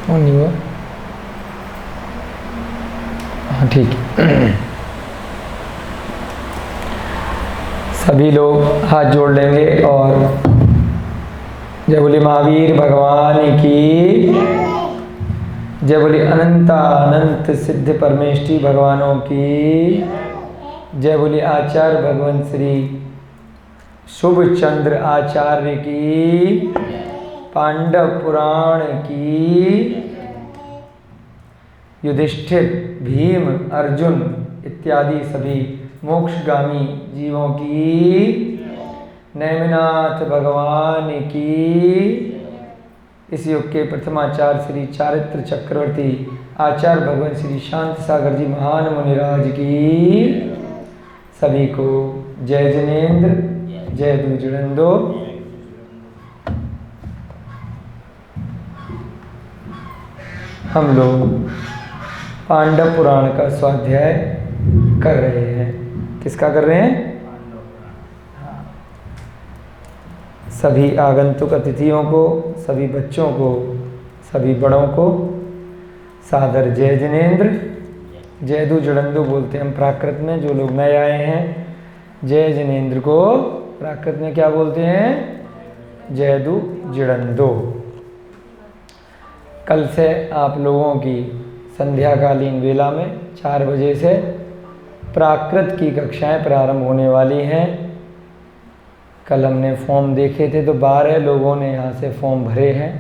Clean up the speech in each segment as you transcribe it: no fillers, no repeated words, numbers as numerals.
और नहीं हुआ? हाँ ठीक है। सभी लोग हाथ जोड़ लेंगे और जय बोले महावीर भगवान की, जय बोले अनंत अनंत सिद्ध परमेष्टि भगवानों की, जय बोले आचार्य भगवान श्री शुभ चंद्र आचार्य की, पांडव पुराण की, युधिष्ठिर भीम अर्जुन इत्यादि सभी मोक्षगामी जीवों की, नेमिनाथ भगवान की, इस युग के प्रथमाचार्य श्री चारित्र चक्रवर्ती आचार्य भगवान श्री शांत सागर जी महान मुनिराज की, सभी को जय जिनेन्द्र, जय दूजड़ंदो। हम लोग पांडव पुराण का स्वाध्याय कर रहे हैं। किसका कर रहे हैं? सभी आगंतुक अतिथियों को, सभी बच्चों को, सभी बड़ों को सादर जय जिनेन्द्र, जय दूजड़ंदो बोलते हैं हम प्राकृत में। जो लोग नए आए हैं, जय जिनेन्द्र को प्राकृत में क्या बोलते हैं? जय दूजड़ंदो। कल से आप लोगों की संध्याकालीन वेला में 4 बजे से प्राकृत की कक्षाएं प्रारंभ होने वाली हैं। कल हमने फॉर्म देखे थे तो 12 लोगों ने यहाँ से फॉर्म भरे हैं।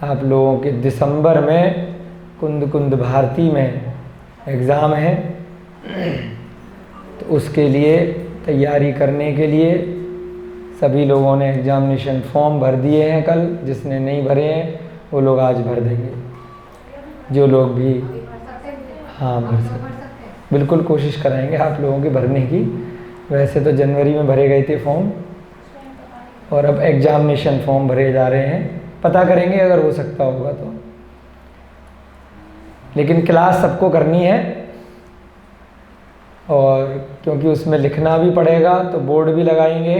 आप लोगों के दिसंबर में कुंद कुंद भारती में एग्ज़ाम है, तो उसके लिए तैयारी करने के लिए सभी लोगों ने एग्जामिनेशन फॉर्म भर दिए हैं। कल जिसने नहीं भरे हैं वो लोग आज भर देंगे। जो लोग भी हाँ भर सकते, बिल्कुल कोशिश कराएंगे आप लोगों के भरने की। वैसे तो जनवरी में भरे गए थे फॉर्म और अब एग्जामिनेशन फॉर्म भरे जा रहे हैं। पता करेंगे अगर हो सकता होगा तो। लेकिन क्लास सबको करनी है और क्योंकि उसमें लिखना भी पड़ेगा तो बोर्ड भी लगाएंगे।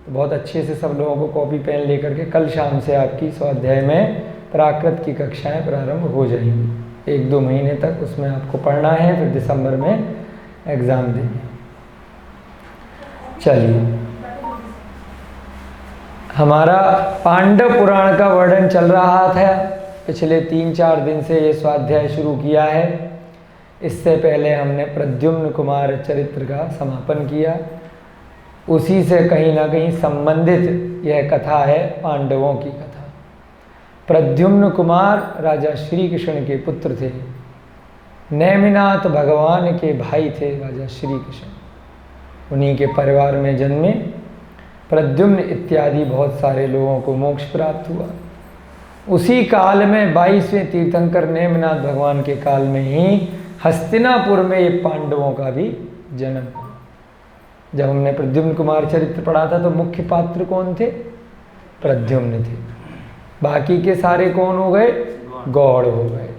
तो बहुत अच्छे से सब लोगों को कॉपी पेन लेकर के कल शाम से आपकी स्वाध्याय में प्राकृत की कक्षाएं प्रारंभ हो जाएंगी। 1-2 महीने तक उसमें आपको पढ़ना है, फिर दिसंबर में एग्ज़ाम देंगे। चलिए, हमारा पांडव पुराण का वर्णन चल रहा था। पिछले 3-4 दिन से ये स्वाध्याय शुरू किया है। इससे पहले हमने प्रद्युम्न कुमार चरित्र का समापन किया। उसी से कहीं ना कहीं संबंधित यह कथा है, पांडवों की कथा। प्रद्युम्न कुमार राजा श्री कृष्ण के पुत्र थे। नेमिनाथ भगवान के भाई थे राजा श्री कृष्ण। उन्हीं के परिवार में जन्मे प्रद्युम्न इत्यादि बहुत सारे लोगों को मोक्ष प्राप्त हुआ। उसी काल में 22वें तीर्थंकर नेमिनाथ भगवान के काल में ही हस्तिनापुर में ये पांडवों का भी जन्म हुआ। जब हमने प्रद्युम्न कुमार चरित्र पढ़ा था तो मुख्य पात्र कौन थे? प्रद्युम्न थे। बाकी के सारे कौन हो गए? गौड़ हो गए।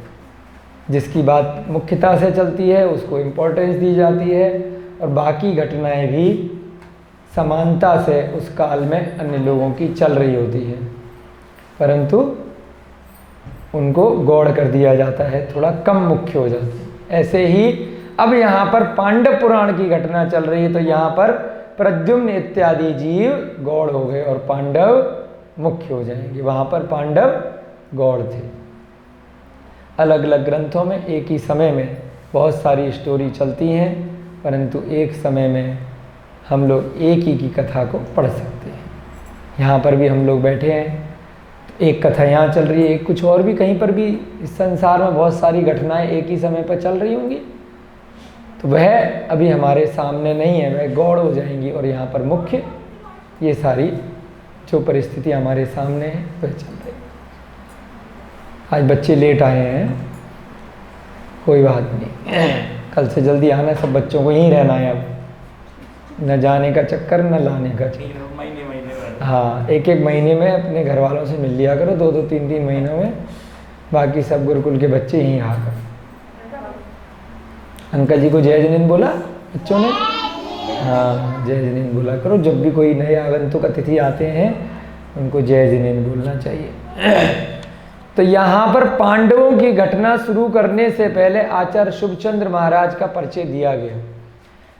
जिसकी बात मुख्यता से चलती है उसको इम्पोर्टेंस दी जाती है और बाकी घटनाएं भी समानता से उस काल में अन्य लोगों की चल रही होती है, परंतु उनको गौड़ कर दिया जाता है, थोड़ा कम मुख्य हो जाते हैं। ऐसे ही अब यहाँ पर पांडव पुराण की घटना चल रही है तो यहाँ पर प्रद्युम्न इत्यादि जीव गौड़ हो गए और पांडव मुख्य हो जाएंगे। वहाँ पर पांडव गौड़ थे। अलग अलग ग्रंथों में एक ही समय में बहुत सारी स्टोरी चलती हैं, परंतु एक समय में हम लोग एक ही की कथा को पढ़ सकते हैं। यहाँ पर भी हम लोग बैठे हैं, एक कथा यहाँ चल रही है, एक कुछ और भी कहीं पर भी इस संसार में बहुत सारी घटनाएं एक ही समय पर चल रही होंगी, तो वह अभी हमारे सामने नहीं है, वह गौड़ हो जाएंगी और यहाँ पर मुख्य ये सारी जो परिस्थिति हमारे सामने है वह चल रही है। आज बच्चे लेट आए हैं, कोई बात नहीं, कल से जल्दी आना। सब बच्चों को यहीं रहना है, अब न जाने का चक्कर न लाने का चक्कर। हाँ, 1-1 महीने में अपने घर वालों से मिल लिया करो, 2-2, 3-3 महीनों में। बाकी सब गुरुकुल के बच्चे यहीं आकर। अंकल जी को जय जिनेन्द्र बोला बच्चों ने? हाँ, जय जिनेन्द्र बोला करो। जब भी कोई नए आगंतुक अतिथि आते हैं उनको जय जिनेन्द्र बोलना चाहिए। तो यहाँ पर पांडवों की घटना शुरू करने से पहले आचार्य शुभचंद्र महाराज का परिचय दिया गया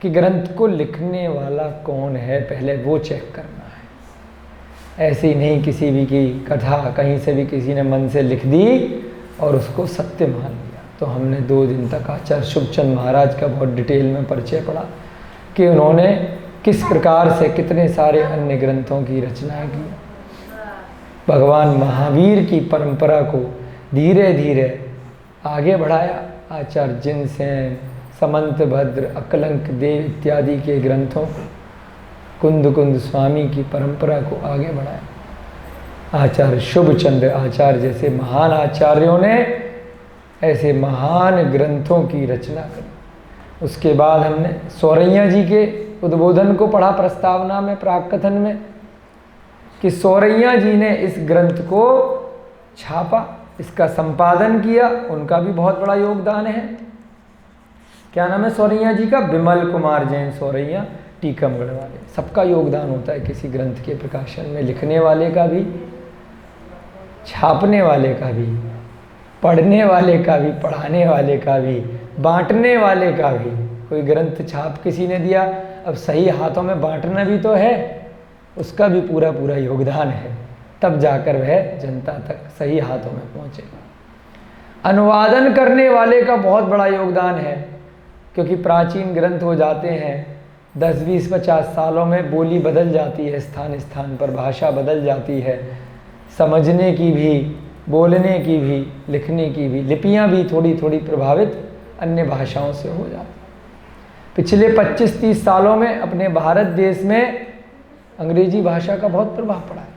कि ग्रंथ को लिखने वाला कौन है, पहले वो चेक करना है। ऐसे ही नहीं किसी भी की कथा कहीं से भी किसी ने मन से लिख दी और उसको सत्य मान लिया। तो हमने 2 दिन तक आचार्य शुभचंद्र महाराज का बहुत डिटेल में परिचय पढ़ा कि उन्होंने किस प्रकार से कितने सारे अन्य ग्रंथों की रचना की। भगवान महावीर की परंपरा को धीरे धीरे आगे बढ़ाया। आचार्य जिनसेन, समंत भद्र, अकलंक देव इत्यादि के ग्रंथों को, कुंद कुंद स्वामी की परंपरा को आगे बढ़ाया। आचार्य शुभचंद्र आचार्य जैसे महान आचार्यों ने ऐसे महान ग्रंथों की रचना करी। उसके बाद हमने सौरैया जी के उद्बोधन को पढ़ा प्रस्तावना में, प्राक कथन में, कि सौरैया जी ने इस ग्रंथ को छापा, इसका संपादन किया, उनका भी बहुत बड़ा योगदान है। क्या नाम है सौरैया जी का? विमल कुमार जैन सौरैया, टीकमगढ़ वाले। सबका योगदान होता है किसी ग्रंथ के प्रकाशन में, लिखने वाले का भी, छापने वाले का भी, पढ़ने वाले का भी, पढ़ाने वाले का भी, बांटने वाले का भी। कोई ग्रंथ छाप किसी ने दिया, अब सही हाथों में बांटना भी तो है, उसका भी पूरा पूरा योगदान है, तब जाकर वह जनता तक सही हाथों में पहुँचेगा। अनुवादन करने वाले का बहुत बड़ा योगदान है, क्योंकि प्राचीन ग्रंथ हो जाते हैं 10, 20, 50 सालों में बोली बदल जाती है, स्थान स्थान पर भाषा बदल जाती है, समझने की भी, बोलने की भी, लिखने की भी, लिपियाँ भी थोड़ी थोड़ी प्रभावित अन्य भाषाओं से हो जाती। पिछले 25-30 सालों में अपने भारत देश में अंग्रेजी भाषा का बहुत प्रभाव पड़ा है।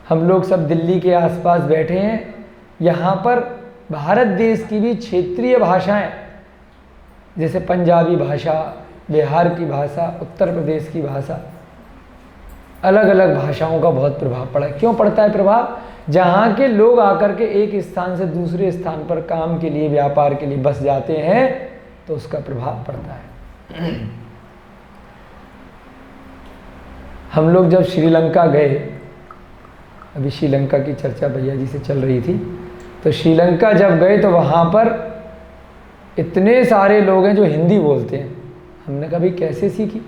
हम लोग सब दिल्ली के आसपास बैठे हैं, यहाँ पर भारत देश की भी क्षेत्रीय भाषाएं, जैसे पंजाबी भाषा, बिहार की भाषा, उत्तर प्रदेश की भाषा, अलग अलग भाषाओं का बहुत प्रभाव पड़ा है। क्यों पड़ता है प्रभाव? जहाँ के लोग आकर के एक स्थान से दूसरे स्थान पर काम के लिए, व्यापार के लिए बस जाते हैं, तो उसका प्रभाव पड़ता है। हम लोग जब श्रीलंका गए, अभी श्रीलंका की चर्चा भैया जी से चल रही थी, तो श्रीलंका जब गए तो वहाँ पर इतने सारे लोग हैं जो हिंदी बोलते हैं। हमने कभी कैसे सीखी?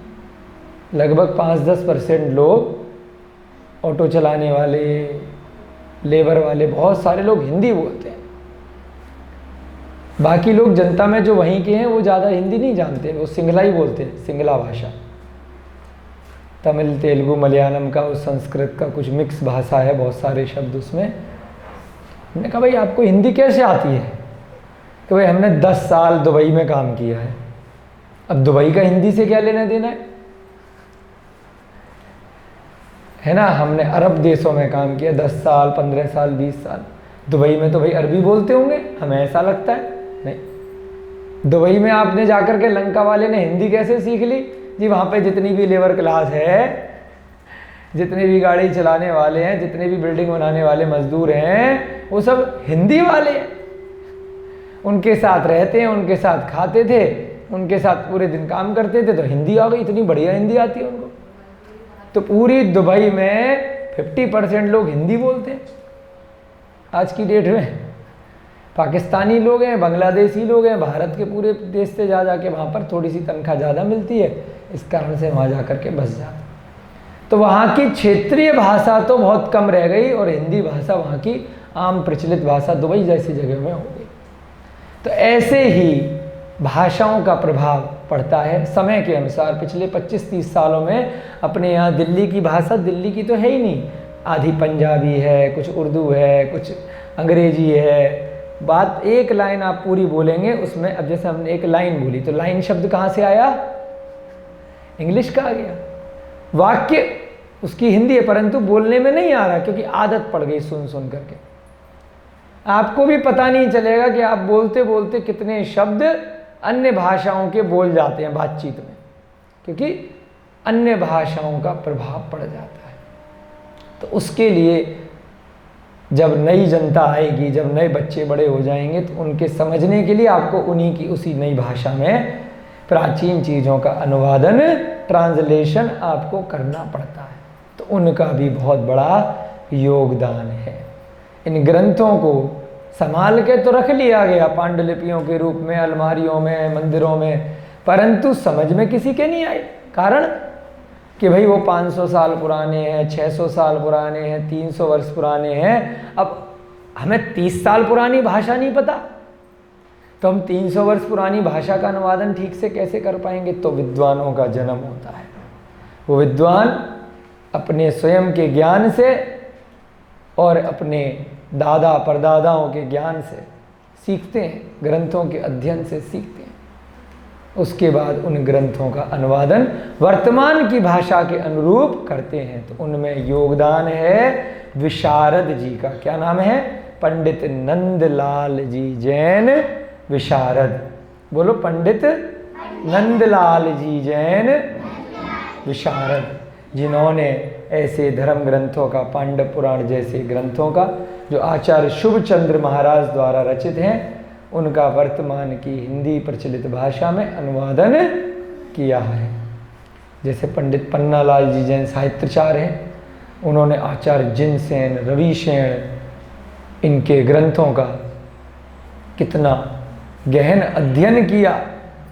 लगभग 5-10% लोग, ऑटो चलाने वाले, लेबर वाले, बहुत सारे लोग हिंदी बोलते हैं। बाकी लोग जनता में जो वहीं के हैं वो ज़्यादा हिंदी नहीं जानते, वो सिंगला ही बोलते हैं, सिंगला भाषा। तमिल, तेलुगु, मलयालम का और संस्कृत का कुछ मिक्स भाषा है, बहुत सारे शब्द उसमें। हमने कहा भाई आपको हिंदी कैसे आती है? तो भाई हमने 10 साल दुबई में काम किया है, अब दुबई का हिंदी से क्या लेना देना है ना? हमने अरब देशों में काम किया 10 साल, 15 साल, 20 साल। दुबई में तो भाई अरबी बोलते होंगे, हमें ऐसा लगता है। नहीं, दुबई में आपने जाकर के लंका वाले ने हिंदी कैसे सीख ली जी? वहाँ पे जितनी भी लेबर क्लास है, जितने भी गाड़ी चलाने वाले हैं, जितने भी बिल्डिंग बनाने वाले मजदूर हैं, वो सब हिंदी वाले हैं। उनके साथ रहते हैं, उनके साथ खाते थे, उनके साथ पूरे दिन काम करते थे, तो हिंदी आ गई, इतनी बढ़िया हिंदी आती है उनको। तो पूरी दुबई में 50% लोग हिंदी बोलते हैं आज की डेट में। पाकिस्तानी लोग हैं, बांग्लादेशी लोग हैं, भारत के पूरे देश से जा के वहाँ पर थोड़ी सी तनख्वाह ज़्यादा मिलती है, इस कारण से वहाँ जा कर के बस जाते। तो वहाँ की क्षेत्रीय भाषा तो बहुत कम रह गई और हिंदी भाषा वहाँ की आम प्रचलित भाषा दुबई जैसी जगह में हो गई। तो ऐसे ही भाषाओं का प्रभाव पड़ता है समय के अनुसार। पिछले 25-30 सालों में अपने यहाँ दिल्ली की भाषा, दिल्ली की तो है ही नहीं, आधी पंजाबी है, कुछ उर्दू है, कुछ अंग्रेजी है। बात एक लाइन आप पूरी बोलेंगे उसमें, अब जैसे हमने एक लाइन बोली तो लाइन शब्द कहाँ से आया? इंग्लिश का आ गया। वाक्य उसकी हिंदी है परंतु बोलने में नहीं आ रहा, क्योंकि आदत पड़ गई सुन सुन करके। आपको भी पता नहीं चलेगा कि आप बोलते बोलते कितने शब्द अन्य भाषाओं के बोल जाते हैं बातचीत में, क्योंकि अन्य भाषाओं का प्रभाव पड़ जाता है। तो उसके लिए जब नई जनता आएगी, जब नए बच्चे बड़े हो जाएंगे, तो उनके समझने के लिए आपको उन्हीं की उसी नई भाषा में प्राचीन चीज़ों का अनुवादन, ट्रांसलेशन आपको करना पड़ता है। तो उनका भी बहुत बड़ा योगदान है। इन ग्रंथों को संभाल के तो रख लिया गया पांडुलिपियों के रूप में, अलमारियों में, मंदिरों में, परंतु समझ में किसी के नहीं आए। कारण कि भाई वो 500 साल पुराने हैं, 600 साल पुराने हैं, 300 वर्ष पुराने हैं। अब हमें 30 साल पुरानी भाषा नहीं पता, तो हम 300 वर्ष पुरानी भाषा का अनुवादन ठीक से कैसे कर पाएंगे? तो विद्वानों का जन्म होता है। वो विद्वान अपने स्वयं के ज्ञान से और अपने दादा परदादाओं के ज्ञान से सीखते हैं, ग्रंथों के अध्ययन से सीखते हैं। उसके बाद उन ग्रंथों का अनुवादन वर्तमान की भाषा के अनुरूप करते हैं। तो उनमें योगदान है विशारद जी का। क्या नाम है? पंडित नंदलाल जी जैन विशारद। बोलो, पंडित नंदलाल जी जैन विशारद, जिन्होंने ऐसे धर्म ग्रंथों का, पांडव पुराण जैसे ग्रंथों का, जो आचार्य शुभचंद्र महाराज द्वारा रचित हैं, उनका वर्तमान की हिंदी प्रचलित भाषा में अनुवादन किया है। जैसे पंडित पन्नालाल जी जैन साहित्यकार हैं, उन्होंने आचार्य जिनसेन, रविशेन, इनके ग्रंथों का कितना गहन अध्ययन किया।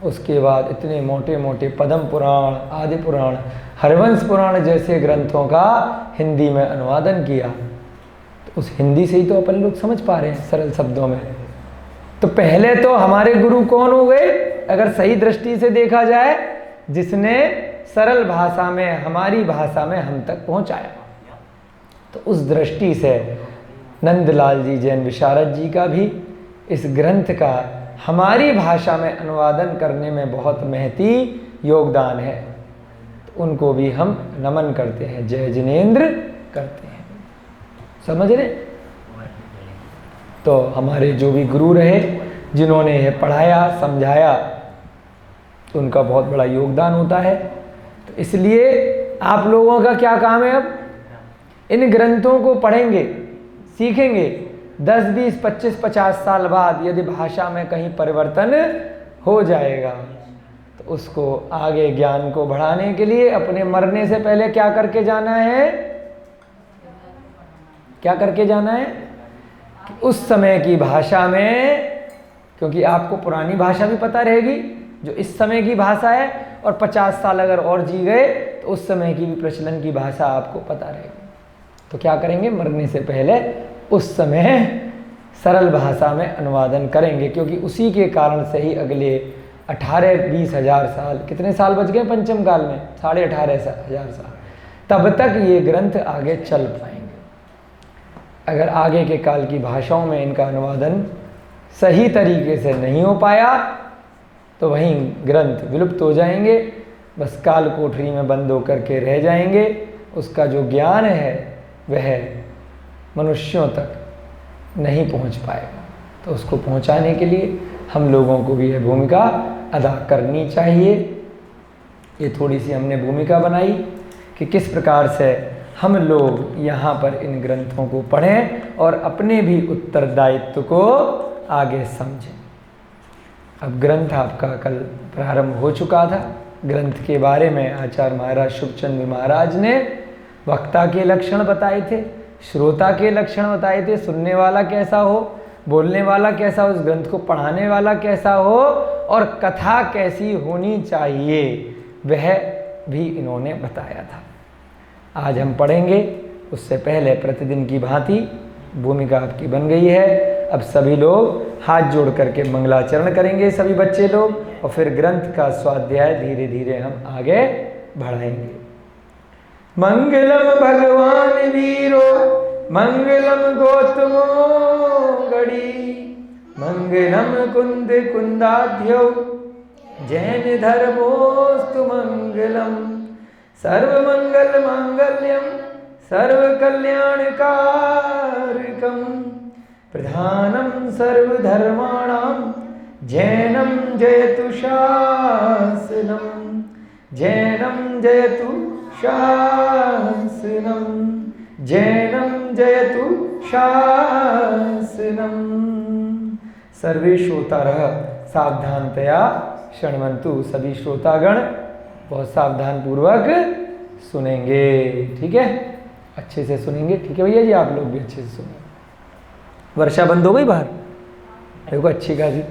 उसके बाद इतने मोटे मोटे पद्म पुराण, आदि पुराण, हरवंश पुराण जैसे ग्रंथों का हिंदी में अनुवादन किया। तो उस हिंदी से ही तो अपन लोग समझ पा रहे हैं सरल शब्दों में। तो पहले तो हमारे गुरु कौन हो गए अगर सही दृष्टि से देखा जाए? जिसने सरल भाषा में, हमारी भाषा में हम तक पहुंचाया। तो उस दृष्टि से नंदलाल जी जैन विशारद जी का भी इस ग्रंथ का हमारी भाषा में अनुवादन करने में बहुत महती योगदान है। तो उनको भी हम नमन करते हैं, जय जिनेंद्र करते हैं। समझ रहे? तो हमारे जो भी गुरु रहे, जिन्होंने यह पढ़ाया, समझाया, तो उनका बहुत बड़ा योगदान होता है। तो इसलिए आप लोगों का क्या काम है? अब इन ग्रंथों को पढ़ेंगे, सीखेंगे। 10, 20, 25, 50 साल बाद यदि भाषा में कहीं परिवर्तन हो जाएगा, तो उसको आगे ज्ञान को बढ़ाने के लिए अपने मरने से पहले क्या करके जाना है? क्या करके जाना है? कि उस समय की भाषा में, क्योंकि आपको पुरानी भाषा भी पता रहेगी जो इस समय की भाषा है, और 50 साल अगर और जी गए तो उस समय की भी प्रचलन की भाषा आपको पता रहेगी। तो क्या करेंगे? मरने से पहले उस समय सरल भाषा में अनुवादन करेंगे, क्योंकि उसी के कारण से ही अगले 18-20 हजार साल, कितने साल बच गए पंचम काल में? 18.5 हजार साल, तब तक ये ग्रंथ आगे चल पाएंगे। अगर आगे के काल की भाषाओं में इनका अनुवादन सही तरीके से नहीं हो पाया तो वहीं ग्रंथ विलुप्त हो जाएंगे, बस काल कोठरी में बंद होकर के रह जाएंगे। उसका जो ज्ञान है वह मनुष्यों तक नहीं पहुंच पाएगा। तो उसको पहुंचाने के लिए हम लोगों को भी यह भूमिका अदा करनी चाहिए। ये थोड़ी सी हमने भूमिका बनाई कि किस प्रकार से हम लोग यहाँ पर इन ग्रंथों को पढ़ें और अपने भी उत्तरदायित्व को आगे समझें। अब ग्रंथ आपका कल प्रारंभ हो चुका था। ग्रंथ के बारे में आचार्य महाराज शुभचंद्र महाराज ने वक्ता के लक्षण बताए थे, श्रोता के लक्षण बताए थे, सुनने वाला कैसा हो, बोलने वाला कैसा हो, उस ग्रंथ को पढ़ाने वाला कैसा हो, और कथा कैसी होनी चाहिए वह भी इन्होंने बताया था। आज हम पढ़ेंगे, उससे पहले प्रतिदिन की भांति भूमिका आपकी बन गई है। अब सभी लोग हाथ जोड़ करके मंगलाचरण करेंगे, सभी बच्चे लोग, और फिर ग्रंथ का स्वाध्याय धीरे धीरे हम आगे बढ़ाएंगे। मंगलम भगवान वीरो मंगलम गौतमो गणी, मंगलम कुंद कुंदाध्यो जैन धर्मोस्तु मंगलम, सर्वमंगल मांगल्यम सर्वकल्याणकारकम, प्रधानम सर्वधर्माणाम जैनम जयतु शासनम, जैनम जयतु शासनम, जैनम जयतु शासनम। सर्वे श्रोतारः सावधानतया शृण्वन्तु। सभी श्रोतागण बहुत सावधान पूर्वक सुनेंगे, ठीक है? अच्छे से सुनेंगे, ठीक है भैया जी? आप लोग भी अच्छे से सुनेंगे। वर्षा बंद हो गई बाहर? देखो अच्छी खासी,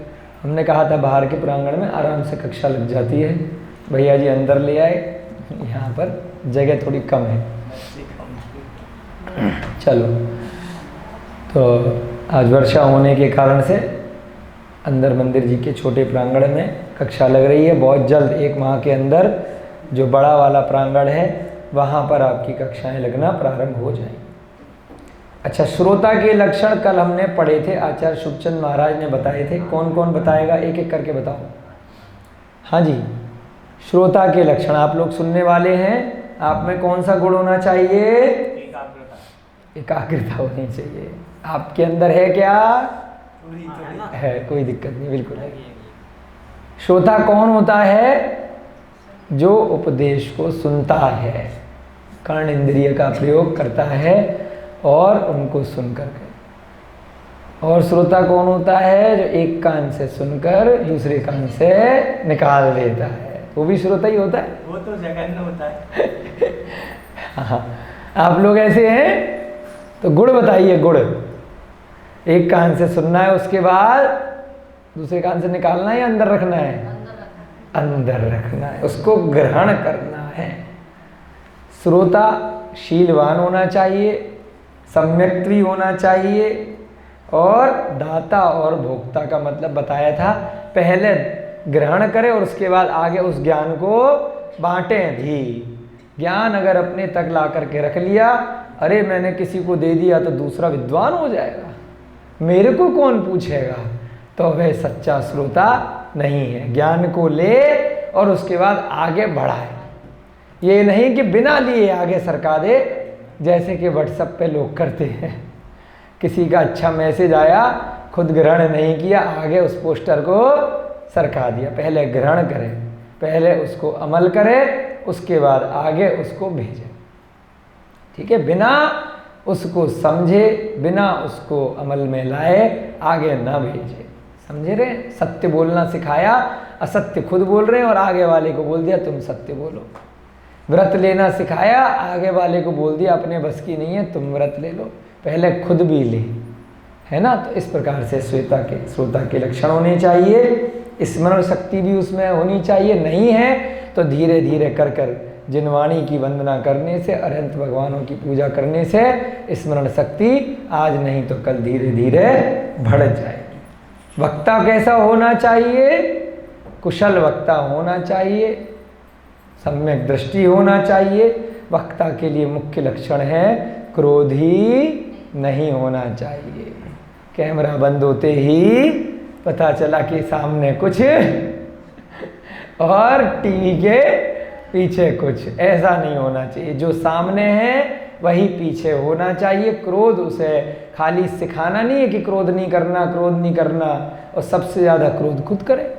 हमने कहा था बाहर के प्रांगण में आराम से कक्षा लग जाती है, भैया जी अंदर ले आए, यहाँ पर जगह थोड़ी कम है। चलो, तो आज वर्षा होने के कारण से अंदर मंदिर जी के छोटे प्रांगण में कक्षा लग रही है। बहुत जल्द 1 माह के अंदर जो बड़ा वाला प्रांगण है वहाँ पर आपकी कक्षाएं लगना प्रारंभ हो जाएंगी। अच्छा, श्रोता के लक्षण कल हमने पढ़े थे, आचार्य शुभचंद महाराज ने बताए थे। कौन कौन बताएगा, एक एक करके बताओ। हाँ जी, श्रोता के लक्षण आप लोग सुनने वाले हैं। आप में कौन सा गुण होना चाहिए? एकाग्रता होनी चाहिए। आपके अंदर है क्या? है, कोई दिक्कत नहीं, बिल्कुल है। श्रोता कौन होता है? जो उपदेश को सुनता है, कर्ण इंद्रिय का प्रयोग करता है और उनको सुन करके। और श्रोता कौन होता है? जो एक कान से सुनकर दूसरे कान से निकाल देता है, वो भी श्रोता ही होता है। वो तो जघन्य होता है। हाँ, आप लोग ऐसे हैं तो गुण बताइए। गुण, एक कान से सुनना है, उसके बाद दूसरे कान से निकालना है या अंदर रखना है? अंदर रखना है, उसको ग्रहण करना है। श्रोता शीलवान होना चाहिए, सम्यक्त्वी होना चाहिए और दाता और भोक्ता का मतलब बताया था। पहले ग्रहण करें और उसके बाद आगे उस ज्ञान को बांटें भी। ज्ञान अगर अपने तक ला करके रख लिया, अरे मैंने किसी को दे दिया तो दूसरा विद्वान हो जाएगा, मेरे को कौन पूछेगा, तो वह सच्चा श्रोता नहीं है। ज्ञान को ले और उसके बाद आगे बढ़ाए। ये नहीं कि बिना लिए आगे सरका दे, जैसे कि व्हाट्सएप पे लोग करते हैं। किसी का अच्छा मैसेज आया, खुद ग्रहण नहीं किया, आगे उस पोस्टर को सरका दिया। पहले ग्रहण करें, पहले उसको अमल करें, उसके बाद आगे उसको भेजें। ठीक है, बिना उसको समझे, बिना उसको अमल में लाए आगे ना भेजे। समझे रहे? सत्य बोलना सिखाया, असत्य खुद बोल रहे हैं और आगे वाले को बोल दिया तुम सत्य बोलो। व्रत लेना सिखाया, आगे वाले को बोल दिया अपने बस की नहीं है, तुम व्रत ले लो, पहले खुद भी ले, है ना। तो इस प्रकार से श्रोता के लक्षण होने चाहिए। स्मरण शक्ति भी उसमें होनी चाहिए। नहीं है तो धीरे धीरे कर कर जिनवाणी की वंदना करने से, अनंत भगवानों की पूजा करने से स्मरण शक्ति आज नहीं तो कल धीरे धीरे बढ़ जाएगी। वक्ता कैसा होना चाहिए? कुशल वक्ता होना चाहिए, सम्यक दृष्टि होना चाहिए। वक्ता के लिए मुख्य लक्षण है क्रोधी नहीं होना चाहिए। कैमरा बंद होते ही पता चला कि सामने कुछ और टीवी के पीछे कुछ, ऐसा नहीं होना चाहिए। जो सामने है वही पीछे होना चाहिए। क्रोध उसे खाली सिखाना नहीं है कि क्रोध नहीं करना, क्रोध नहीं करना, और सबसे ज़्यादा क्रोध खुद करे,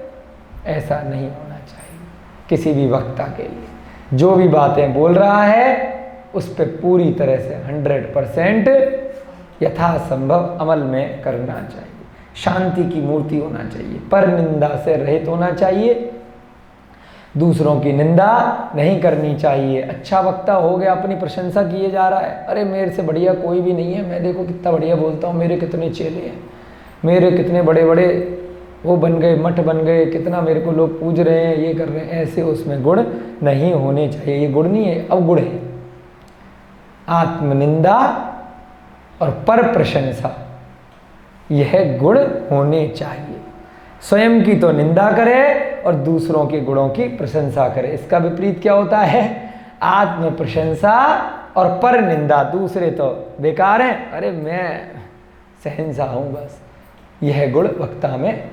ऐसा नहीं होना चाहिए किसी भी वक्ता के लिए। जो भी बातें बोल रहा है उस पर पूरी तरह से 100% यथासंभव अमल में करना चाहिए। शांति की मूर्ति होना चाहिए, पर निंदा से रहित होना चाहिए, दूसरों की निंदा नहीं करनी चाहिए। अच्छा वक्ता हो गया, अपनी प्रशंसा किए जा रहा है, अरे मेरे से बढ़िया कोई भी नहीं है, मैं देखो कितना बढ़िया बोलता हूँ, मेरे कितने चेले हैं, मेरे कितने बड़े बड़े वो बन गए, मठ बन गए, कितना मेरे को लोग पूज रहे हैं, ये कर रहे हैं, ऐसे उसमें गुण नहीं होने चाहिए। ये गुण नहीं है, अवगुण है। आत्मनिंदा और पर प्रशंसा, यह गुण होने चाहिए। स्वयं की तो निंदा करे और दूसरों के गुणों की प्रशंसा करे। इसका विपरीत क्या होता है? आत्म प्रशंसा और पर निंदा। दूसरे तो बेकार हैं, अरे मैं शहंशाह हूँ बस। यह गुण वक्ता में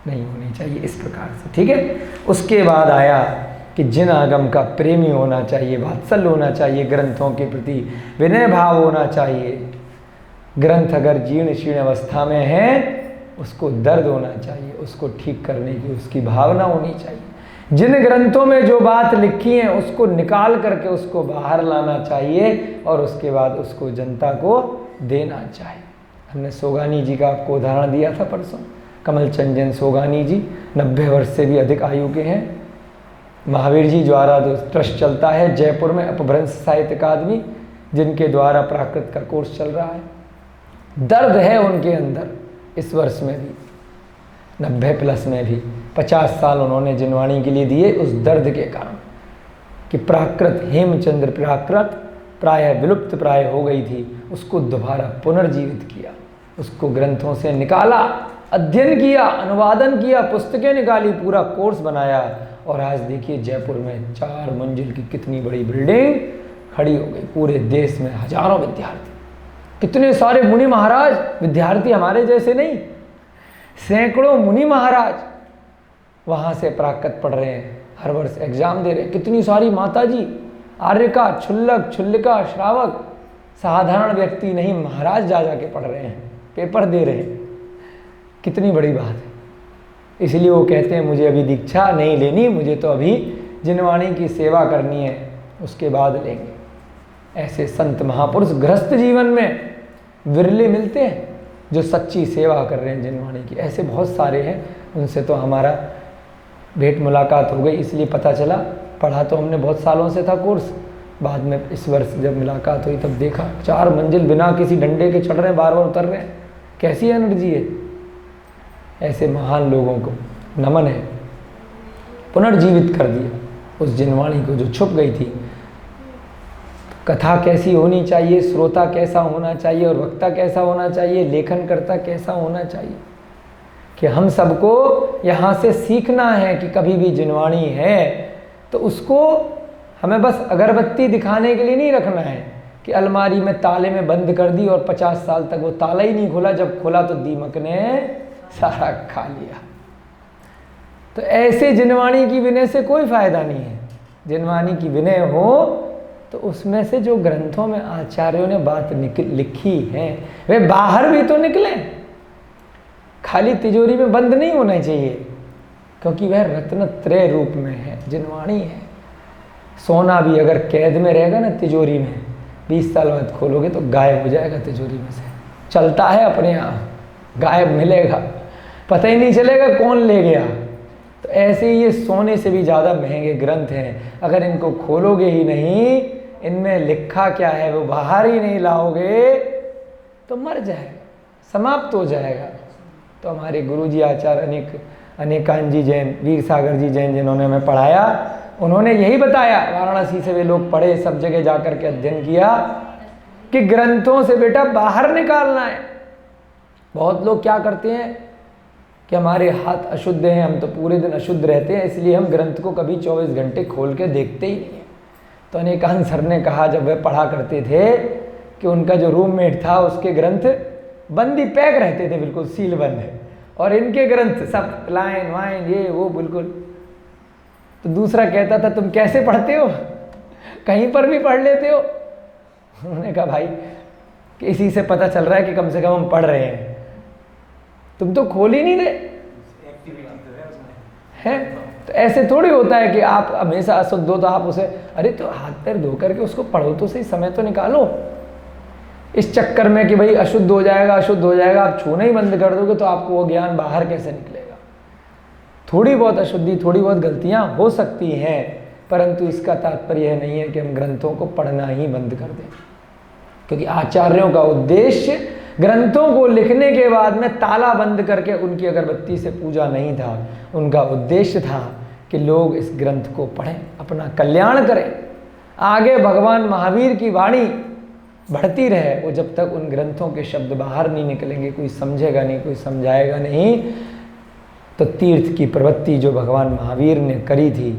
नहीं होनी चाहिए इस प्रकार से। ठीक है, उसके बाद आया कि जिन आगम का प्रेमी होना चाहिए, वात्सल्य होना चाहिए, ग्रंथों के प्रति विनय भाव होना चाहिए। ग्रंथ अगर जीर्ण शीर्ण अवस्था में है, उसको दर्द होना चाहिए, उसको ठीक करने की उसकी भावना होनी चाहिए। जिन ग्रंथों में जो बात लिखी है उसको निकाल करके उसको बाहर लाना चाहिए और उसके बाद उसको जनता को देना चाहिए। हमने सोगानी जी का आपको उदाहरण दिया था परसों, कमल चंदन सोगानी जी 90 वर्ष से भी अधिक आयु के हैं। महावीर जी द्वारा जो ट्रस्ट चलता है जयपुर में, अपभ्रंश साहित्य अकादमी, जिनके द्वारा प्राकृत का कोर्स चल रहा है, दर्द है उनके अंदर इस वर्ष में भी, 90+ में भी 50 साल उन्होंने जिनवाणी के लिए दिए उस दर्द के कारण कि प्राकृत हेमचंद्र प्राकृत प्रायः विलुप्त प्राय हो गई थी, उसको दोबारा पुनर्जीवित किया, उसको ग्रंथों से निकाला, अध्ययन किया, अनुवादन किया, पुस्तकें निकाली, पूरा कोर्स बनाया और आज देखिए जयपुर में 4 मंजिल की कितनी बड़ी बिल्डिंग खड़ी हो गई। पूरे देश में हजारों विद्यार्थी, कितने सारे मुनि महाराज, विद्यार्थी हमारे जैसे नहीं, सैकड़ों मुनि महाराज वहाँ से प्राकृत पढ़ रहे हैं, हर वर्ष एग्जाम दे रहे हैं। कितनी सारी माताजी, आर्यका, क्षुल्लक, क्षुल्लिका, श्रावक, साधारण व्यक्ति नहीं, महाराज जा के पढ़ रहे हैं, पेपर दे रहे हैं। कितनी बड़ी बात है। इसलिए वो कहते हैं मुझे अभी दीक्षा नहीं लेनी, मुझे तो अभी जिनवाणी की सेवा करनी है, उसके बाद लेंगे। ऐसे संत महापुरुष गृहस्थ जीवन में विरले मिलते हैं जो सच्ची सेवा कर रहे हैं जिनवाणी की। ऐसे बहुत सारे हैं, उनसे तो हमारा भेंट मुलाकात हो गई, इसलिए पता चला। पढ़ा तो हमने बहुत सालों से था कोर्स, बाद में इस वर्ष जब मुलाकात हुई तब देखा 4 मंजिल बिना किसी डंडे के चढ़ रहे हैं, बार बार उतर रहे हैं, कैसी एनर्जी है। ऐसे महान लोगों को नमन है, पुनर्जीवित कर दिया उस जिनवाणी को जो छुप गई थी। कथा कैसी होनी चाहिए, श्रोता कैसा होना चाहिए और वक्ता कैसा होना चाहिए, लेखनकर्ता कैसा होना चाहिए, कि हम सबको यहाँ से सीखना है कि कभी भी जिनवाणी है तो उसको हमें बस अगरबत्ती दिखाने के लिए नहीं रखना है कि अलमारी में ताले में बंद कर दी और 50 साल तक वो ताला ही नहीं खोला, जब खोला तो दीमक ने सारा खा लिया। तो ऐसे जिनवाणी की विनय से कोई फायदा नहीं है। जिनवाणी की विनय हो तो उसमें से जो ग्रंथों में आचार्यों ने बात लिखी है वे बाहर भी तो निकले, खाली तिजोरी में बंद नहीं होना चाहिए, क्योंकि वह रत्न त्रय रूप में है, जिनवाणी है। सोना भी अगर कैद में रहेगा ना तिजोरी में, 20 साल बाद खोलोगे तो गायब हो जाएगा तिजोरी में से, चलता है अपने आप, गायब मिलेगा, पता ही नहीं चलेगा कौन ले गया। तो ऐसे ही ये सोने से भी ज़्यादा महंगे ग्रंथ हैं, अगर इनको खोलोगे ही नहीं, इनमें लिखा क्या है वो बाहर ही नहीं लाओगे तो मर जाएगा, समाप्त हो जाएगा। तो हमारे गुरुजी आचार्य अनेकान जी जैन, वीर सागर जी जैन, जिन्होंने हमें पढ़ाया, उन्होंने यही बताया, वाराणसी से वे लोग पढ़े, सब जगह जाकर के अध्ययन किया कि ग्रंथों से बेटा बाहर निकालना है। बहुत लोग क्या करते हैं कि हमारे हाथ अशुद्ध हैं, हम तो पूरे दिन अशुद्ध रहते हैं, इसलिए हम ग्रंथ को कभी 24 घंटे खोल के देखते ही नहीं है। तो अनेकान सर ने कहा, जब वे पढ़ा करते थे, कि उनका जो रूममेट था उसके ग्रंथ बंदी पैक रहते थे, बिल्कुल सील बंद है, और इनके ग्रंथ सब लाइन वाइन ये वो बिल्कुल। तो दूसरा कहता था तुम कैसे पढ़ते हो, कहीं पर भी पढ़ लेते हो। उन्होंने कहा भाई कि इसी से पता चल रहा है कि कम से कम हम पढ़ रहे हैं, तुम तो खोल ही नहीं रहे हैं। तो ऐसे थोड़ी होता है कि आप हमेशा अशुद्ध हो तो आप उसे, अरे तो हाथ पैर धो करके उसको पढ़ो तो सही, समय तो निकालो। इस चक्कर में कि भाई अशुद्ध हो जाएगा, अशुद्ध हो जाएगा, आप छूना ही बंद कर दोगे तो आपको वो ज्ञान बाहर कैसे निकलेगा। थोड़ी बहुत अशुद्धि, थोड़ी बहुत गलतियां हो सकती हैं, परंतु इसका तात्पर्य यह नहीं है कि हम ग्रंथों को पढ़ना ही बंद कर दें, क्योंकि आचार्यों का उद्देश्य ग्रंथों को लिखने के बाद में ताला बंद करके उनकी अगरबत्ती से पूजा नहीं था। उनका उद्देश्य था कि लोग इस ग्रंथ को पढ़ें, अपना कल्याण करें, आगे भगवान महावीर की वाणी बढ़ती रहे। वो जब तक उन ग्रंथों के शब्द बाहर नहीं निकलेंगे, कोई समझेगा नहीं, कोई समझाएगा नहीं, तो तीर्थ की प्रवृत्ति जो भगवान महावीर ने करी थी,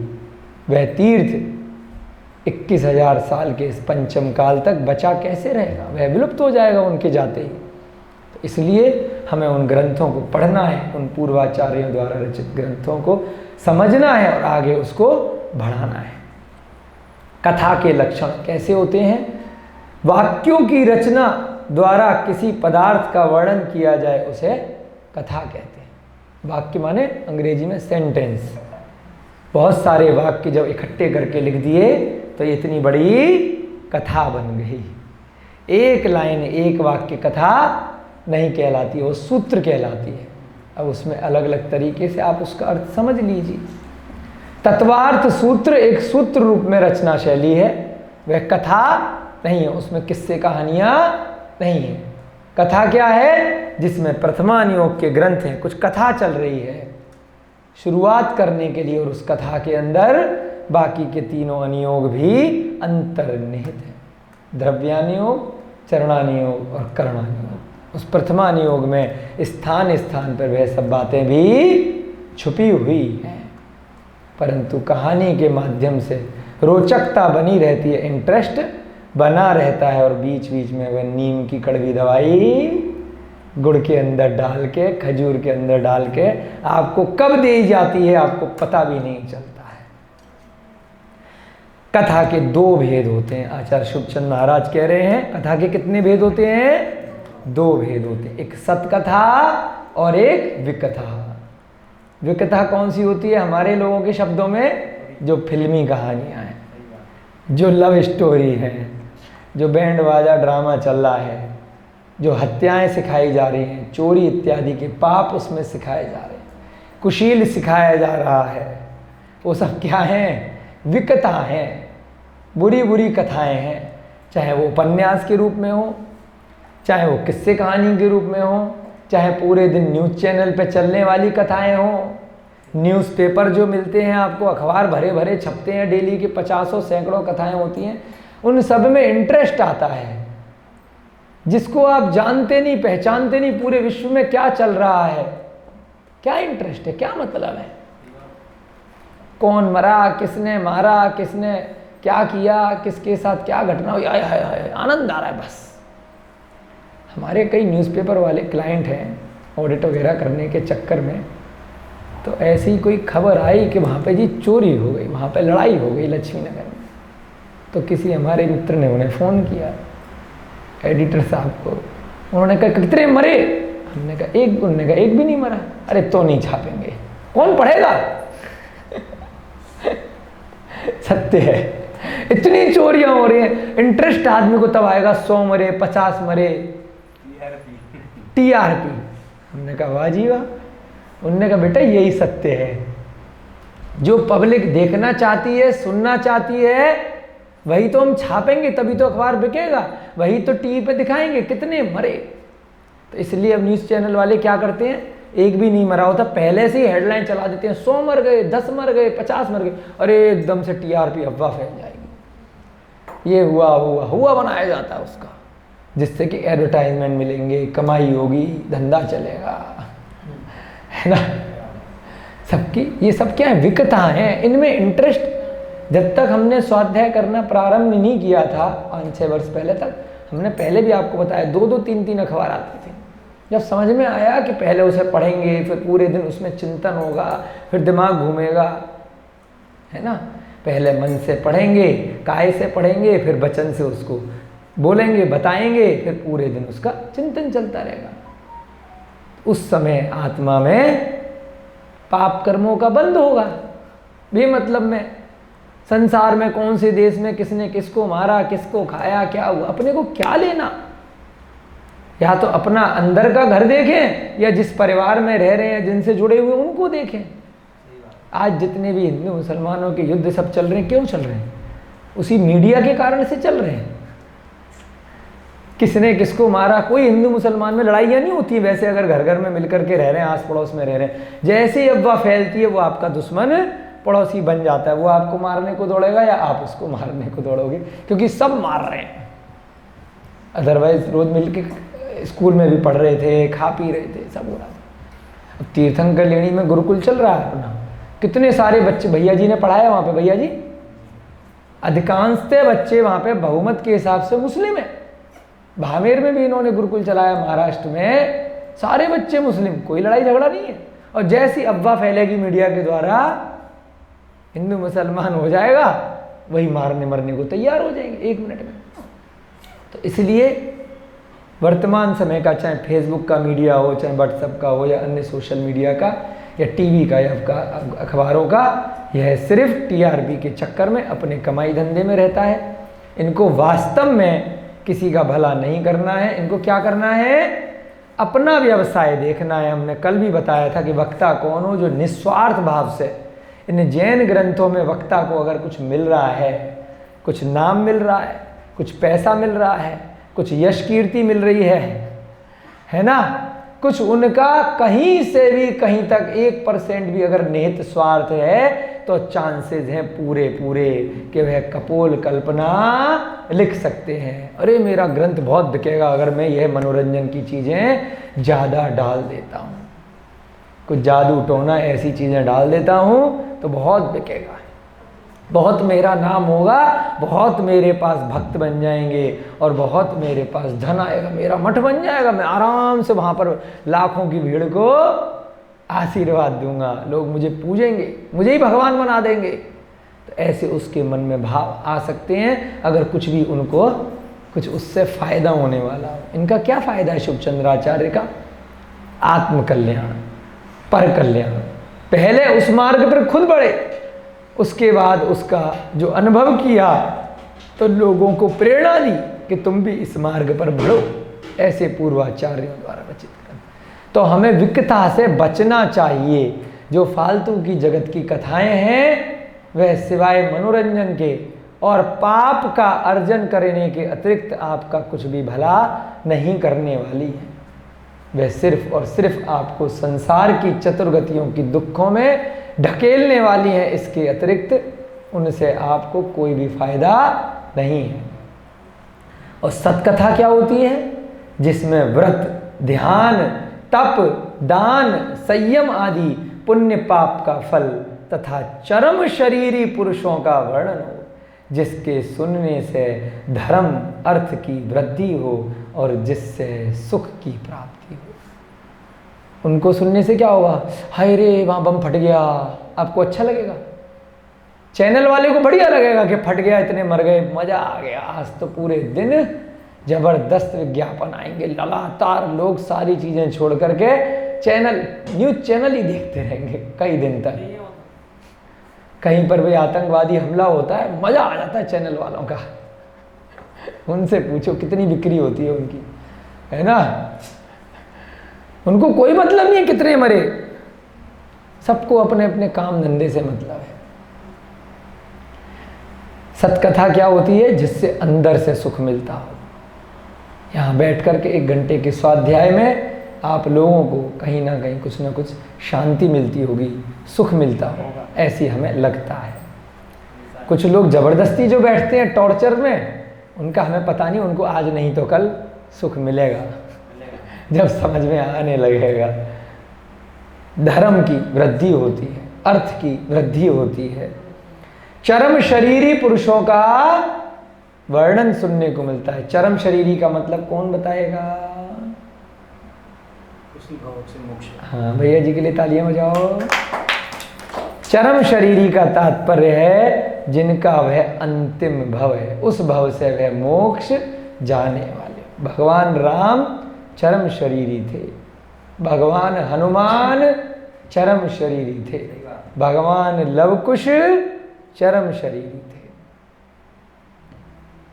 वह तीर्थ 21,000 साल के इस पंचम काल तक बचा कैसे रहेगा, वह विलुप्त हो जाएगा उनके जाते ही। तो इसलिए हमें उन ग्रंथों को पढ़ना है, उन पूर्वाचार्यों द्वारा रचित ग्रंथों को समझना है और आगे उसको बढ़ाना है। कथा के लक्षण कैसे होते हैं? वाक्यों की रचना द्वारा किसी पदार्थ का वर्णन किया जाए उसे कथा कहते हैं। वाक्य माने अंग्रेजी में सेंटेंस। बहुत सारे वाक्य जब इकट्ठे करके लिख दिए तो इतनी बड़ी कथा बन गई। एक लाइन, एक वाक्य कथा नहीं कहलाती, वो सूत्र कहलाती है। अब उसमें अलग अलग तरीके से आप उसका अर्थ समझ लीजिए। तत्वार्थ सूत्र एक सूत्र रूप में रचना शैली है, वह कथा नहीं है, उसमें किस्से कहानियाँ नहीं है। कथा क्या है? जिसमें प्रथमानुयोग के ग्रंथ हैं, कुछ कथा चल रही है शुरुआत करने के लिए, और उस कथा के अंदर बाकी के तीनों अनुयोग भी अंतर्निहित है। द्रव्यानुयोग, चरणानुयोग और करणानुयोग। उस प्रथमानुयोग में स्थान स्थान पर वह सब बातें भी छुपी हुई हैं, परंतु कहानी के माध्यम से रोचकता बनी रहती है, इंटरेस्ट बना रहता है, और बीच बीच में वह नीम की कड़वी दवाई गुड़ के अंदर डाल के, खजूर के अंदर डाल के आपको कब दी जाती है आपको पता भी नहीं चलता है। कथा के दो भेद होते हैं, आचार्य शुभचंद महाराज कह रहे हैं। कथा के कितने भेद होते हैं? दो भेद होते हैं, एक सतकथा और एक विकथा। विकथा कौन सी होती है? हमारे लोगों के शब्दों में जो फिल्मी कहानियां हैं, जो लव स्टोरी है, जो बैंड बाजा ड्रामा चल रहा है, जो हत्याएं सिखाई जा रही हैं, चोरी इत्यादि के पाप उसमें सिखाए जा रहे हैं, कुशील सिखाया जा रहा है, वो सब क्या हैं? विकथा हैं, बुरी बुरी कथाएं हैं। चाहे वो उपन्यास के रूप में हो, चाहे वो किस्से कहानी के रूप में हो, चाहे पूरे दिन न्यूज़ चैनल पे चलने वाली कथाएं हों, न्यूज़पेपर जो मिलते हैं आपको, अखबार भरे भरे छपते हैं, डेली की 50 सैकड़ों कथाएं होती हैं, उन सब में इंटरेस्ट आता है, जिसको आप जानते नहीं, पहचानते नहीं पूरे विश्व में क्या चल रहा है, क्या इंटरेस्ट है, क्या मतलब है, कौन मरा, किसने मारा, किसने क्या किया, किसके साथ क्या घटना हुई, आय हाय हाय, आनंद आ रहा है बस। हमारे कई न्यूज़पेपर वाले क्लाइंट हैं, ऑडिट वगैरह करने के चक्कर में, तो ऐसी कोई खबर आई कि वहाँ पे जी चोरी हो गई, वहाँ पे लड़ाई हो गई लक्ष्मी नगर में, तो किसी हमारे मित्र ने उन्हें फ़ोन किया, एडिटर साहब को। उन्होंने कहा कितने मरे? हमने कहा एक। उन्होंने कहा एक भी नहीं मरा। अरे तो नहीं छापेंगे, कौन पढ़ेगा? सत्य है, इतनी चोरियां हो रही हैं, इंटरेस्ट आदमी को तब आएगा, 100 मरे, 50 मरे, टीआरपी। हमने कहा वाह जी वाह। उन्होंने कहा बेटा यही सत्य है, जो पब्लिक देखना चाहती है, सुनना चाहती है, वही तो हम छापेंगे, तभी तो अखबार बिकेगा, वही तो टीवी पे दिखाएंगे कितने मरे। तो इसलिए अब न्यूज़ चैनल वाले क्या करते हैं, एक भी नहीं मरा होता, पहले से ही हेडलाइन चला देते हैं, 100 मर गए, 10 मर गए, 50 मर गए, अरे एकदम से टीआरपी अफवाह फैल जाएगी, ये हुआ बनाया जाता है उसका, जिससे कि एडवर्टाइजमेंट मिलेंगे, कमाई होगी, धंधा चलेगा, है ना। सबकी ये सब क्या है? विकथा है, इनमें इंटरेस्ट। जब तक हमने स्वाध्याय करना प्रारंभ नहीं किया था 5-6 वर्ष पहले तक, हमने पहले भी आपको बताया 2-2, 3-3 अखबार आते थे। जब समझ में आया कि पहले उसे पढ़ेंगे, फिर पूरे दिन उसमें चिंतन होगा, फिर दिमाग घूमेगा, है ना। पहले मन से पढ़ेंगे, काय से पढ़ेंगे, फिर वचन से उसको बोलेंगे, बताएंगे, फिर पूरे दिन उसका चिंतन चलता रहेगा। उस समय आत्मा में पाप कर्मों का बंद होगा, बेमतलब में संसार में कौन से देश में किसने किसको मारा, किसको खाया, क्या हुआ, अपने को क्या लेना। या तो अपना अंदर का घर देखें, या जिस परिवार में रह रहे हैं, जिनसे जुड़े हुए उनको देखें। आज जितने भी हिंदू मुसलमानों के युद्ध सब चल रहे हैं, क्यों चल रहे हैं? उसी मीडिया के कारण से चल रहे हैं। किसने किसको मारा, कोई हिंदू मुसलमान में लड़ाइयाँ नहीं होती वैसे, अगर घर घर में मिलकर के रह रहे हैं, आस पड़ोस में रह रहे हैं, जैसे ही अफवाह फैलती है वो आपका दुश्मन पड़ोसी बन जाता है, वो आपको मारने को दौड़ेगा या आप उसको मारने को दौड़ोगे, क्योंकि सब मार रहे हैं। अदरवाइज रोज मिलके स्कूल में भी पढ़ रहे थे, खा पी रहे थे, सब हो रहा था। अब तीर्थंकर लेणी में गुरुकुल चल रहा है अपना, कितने सारे बच्चे भैया जी ने पढ़ाया वहाँ पे। भैया जी अधिकांशतः बच्चे वहाँ पे बहुमत के हिसाब से मुस्लिम है। भामेर में भी इन्होंने गुरुकुल चलाया, महाराष्ट्र में सारे बच्चे मुस्लिम, कोई लड़ाई झगड़ा नहीं है। और जैसी अफवाह फैलेगी मीडिया के द्वारा, हिंदू मुसलमान हो जाएगा, वही मारने मरने को तैयार हो जाएंगे 1 मिनट में। तो इसलिए वर्तमान समय का, चाहे फेसबुक का मीडिया हो, चाहे व्हाट्सएप का हो, या अन्य सोशल मीडिया का, या टीवी का, या अखबारों का, यह सिर्फ टीआरपी के चक्कर में अपने कमाई धंधे में रहता है। इनको वास्तव में किसी का भला नहीं करना है, इनको क्या करना है? अपना व्यवसाय देखना है। हमने कल भी बताया था कि वक्ता कौन हो, जो निस्वार्थ भाव से, इन जैन ग्रंथों में वक्ता को अगर कुछ मिल रहा है, कुछ नाम मिल रहा है, कुछ पैसा मिल रहा है, कुछ यश कीर्ति मिल रही है, है ना। कुछ उनका कहीं से भी कहीं तक 1% भी अगर निहित स्वार्थ है तो चांसेस हैं पूरे पूरे कि वह कपोल कल्पना लिख सकते हैं। अरे मेरा ग्रंथ बहुत बिकेगा अगर मैं यह मनोरंजन की चीज़ें ज़्यादा डाल देता हूँ, कुछ जादू टोना ऐसी चीज़ें डाल देता हूँ तो बहुत बिकेगा, बहुत मेरा नाम होगा, बहुत मेरे पास भक्त बन जाएंगे और बहुत मेरे पास धन आएगा, मेरा मठ बन जाएगा, मैं आराम से वहाँ पर लाखों की भीड़ को आशीर्वाद दूंगा, लोग मुझे पूजेंगे, मुझे ही भगवान बना देंगे। तो ऐसे उसके मन में भाव आ सकते हैं अगर कुछ भी उनको कुछ उससे फायदा होने वाला हो। इनका क्या फायदा है शुभचंद्राचार्य का? आत्मकल्याण, पर कल्याण। पहले उस मार्ग पर खुद बढ़े, उसके बाद उसका जो अनुभव किया तो लोगों को प्रेरणा दी कि तुम भी इस मार्ग पर बढ़ो। ऐसे पूर्वाचार्यों द्वारा रचित कर। तो हमें विकता से बचना चाहिए। जो फालतू की जगत की कथाएं हैं वह सिवाय मनोरंजन के और पाप का अर्जन करने के अतिरिक्त आपका कुछ भी भला नहीं करने वाली है। वह सिर्फ और सिर्फ आपको संसार की चतुर्गतियों की दुखों में ढकेलने वाली है, इसके अतिरिक्त उनसे आपको कोई भी फायदा नहीं है। और सतकथा क्या होती है? जिसमें व्रत, ध्यान, तप, दान, संयम आदि पुण्य पाप का फल तथा चरम शरीरी पुरुषों का वर्णन हो, जिसके सुनने से धर्म अर्थ की वृद्धि हो और जिससे सुख की प्राप्ति हो। उनको सुनने से क्या होगा? हाय रे वहाँ बम फट गया, आपको अच्छा लगेगा? चैनल वाले को बढ़िया लगेगा कि फट गया, इतने मर गए, मज़ा आ गया, आज तो पूरे दिन जबरदस्त विज्ञापन आएंगे, लगातार लोग सारी चीज़ें छोड़ करके चैनल, न्यूज़ चैनल ही देखते रहेंगे कई दिन तक। कहीं पर भी आतंकवादी हमला होता है, मज़ा आ जाता है चैनल वालों का। उनसे पूछो कितनी बिक्री होती है उनकी, है ना। उनको कोई मतलब नहीं है कितने मरे, सबको अपने अपने काम धंधे से मतलब है। सतकथा क्या होती है? जिससे अंदर से सुख मिलता हो। यहाँ बैठ कर के 1 घंटे के स्वाध्याय में आप लोगों को कहीं ना कहीं कुछ ना कुछ शांति मिलती होगी, सुख मिलता होगा, ऐसी हमें लगता है। कुछ लोग ज़बरदस्ती जो बैठते हैं टॉर्चर में, उनका हमें पता नहीं, उनको आज नहीं तो कल सुख मिलेगा जब समझ में आने लगेगा। धर्म की वृद्धि होती है, अर्थ की वृद्धि होती है। चरम शरीरी पुरुषों का वर्णन सुनने को मिलता है। चरम शरीरी का मतलब कौन बताएगा? उसी भाव से मोक्ष। हाँ, भैया जी के लिए तालियां बजाओ। चरम शरीरी का तात्पर्य है जिनका वह अंतिम भव है, उस भव से वह मोक्ष जाने वाले। भगवान राम चरम शरीरी थे, भगवान हनुमान चरम शरीरी थे, भगवान लवकुश चरम शरीरी थे।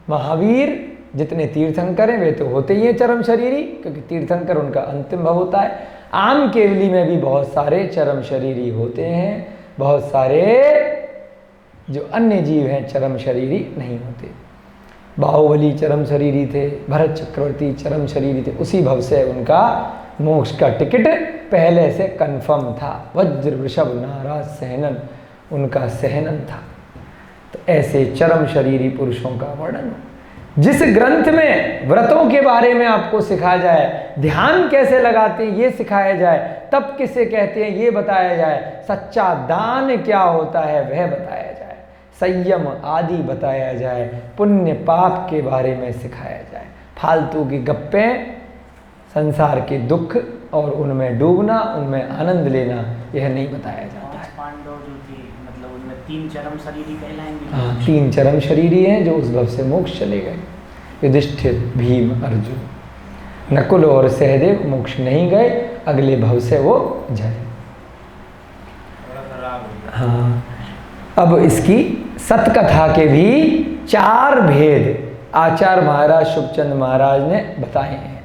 महावीर जितने तीर्थंकर हैं वे तो होते ही हैं चरम शरीरी, क्योंकि तीर्थंकर उनका अंतिम भव होता है। आम केवली में भी बहुत सारे चरम शरीरी होते हैं, बहुत सारे जो अन्य जीव हैं चरम शरीरी नहीं होते। बाहुबली चरम शरीरी थे, भरत चक्रवर्ती चरम शरीरी थे, उसी भव से उनका मोक्ष का टिकट पहले से कन्फर्म था। वज्र वृषभ नाराज सहनन उनका सहनन था। तो ऐसे चरम शरीरी पुरुषों का वर्णन जिस ग्रंथ में व्रतों के बारे में आपको सिखाया जाए, ध्यान कैसे लगाते हैं ये सिखाया जाए, तप किसे कहते हैं ये बताया जाए, सच्चा दान क्या होता है वह बताया जाए, संयम आदि बताया जाए, पुण्य पाप के बारे में सिखाया जाए। फालतू की गप्पें, संसार के दुख और उनमें डूबना, उनमें आनंद लेना, यह नहीं बताया जाता है। पांडव जो थे, मतलब उनमें 3 चरम शरीरी कहलाएंगे। हाँ, 3 चरम शरीरी हैं जो उस भव से मोक्ष चले गए। युधिष्ठिर, भीम, अर्जुन। नकुल और सहदेव मोक्ष नहीं गए, अगले भव से वो जाए। हाँ, अब इसकी सतकथा के भी 4 भेद आचार्य महाराज शुभचंद महाराज ने बताए हैं।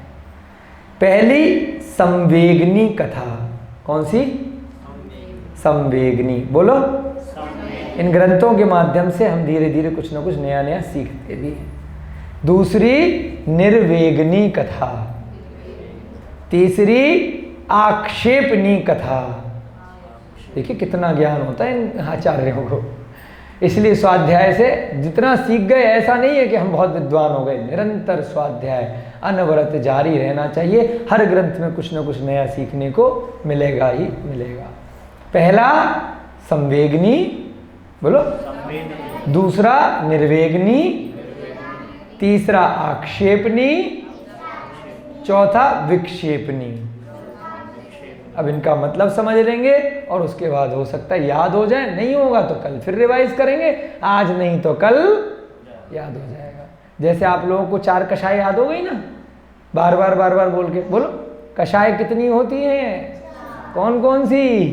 पहली संवेगनी कथा, कौन सी? संवेगनी, बोलो। इन ग्रंथों के माध्यम से हम धीरे धीरे कुछ ना कुछ नया नया सीखते भी हैं। दूसरी निर्वेगनी कथा, तीसरी आक्षेपनी कथा। देखिए कितना ज्ञान होता है इन आचार्यों को। इसलिए स्वाध्याय से जितना सीख गए ऐसा नहीं है कि हम बहुत विद्वान हो गए। निरंतर स्वाध्याय अनवरत जारी रहना चाहिए। हर ग्रंथ में कुछ न कुछ नया सीखने को मिलेगा ही मिलेगा। पहला संवेगनी, बोलो, दूसरा निर्वेगनी, तीसरा आक्षेपनी, चौथा विक्षेपनी। अब इनका मतलब समझ लेंगे और उसके बाद हो सकता है याद हो जाए, नहीं होगा तो कल फिर रिवाइज करेंगे, आज नहीं तो कल याद हो जाएगा। जैसे आप लोगों को 4 कषाय याद हो गई ना, बार बार बोल के बोलो। कषाय कितनी होती हैं? कौन कौन सी?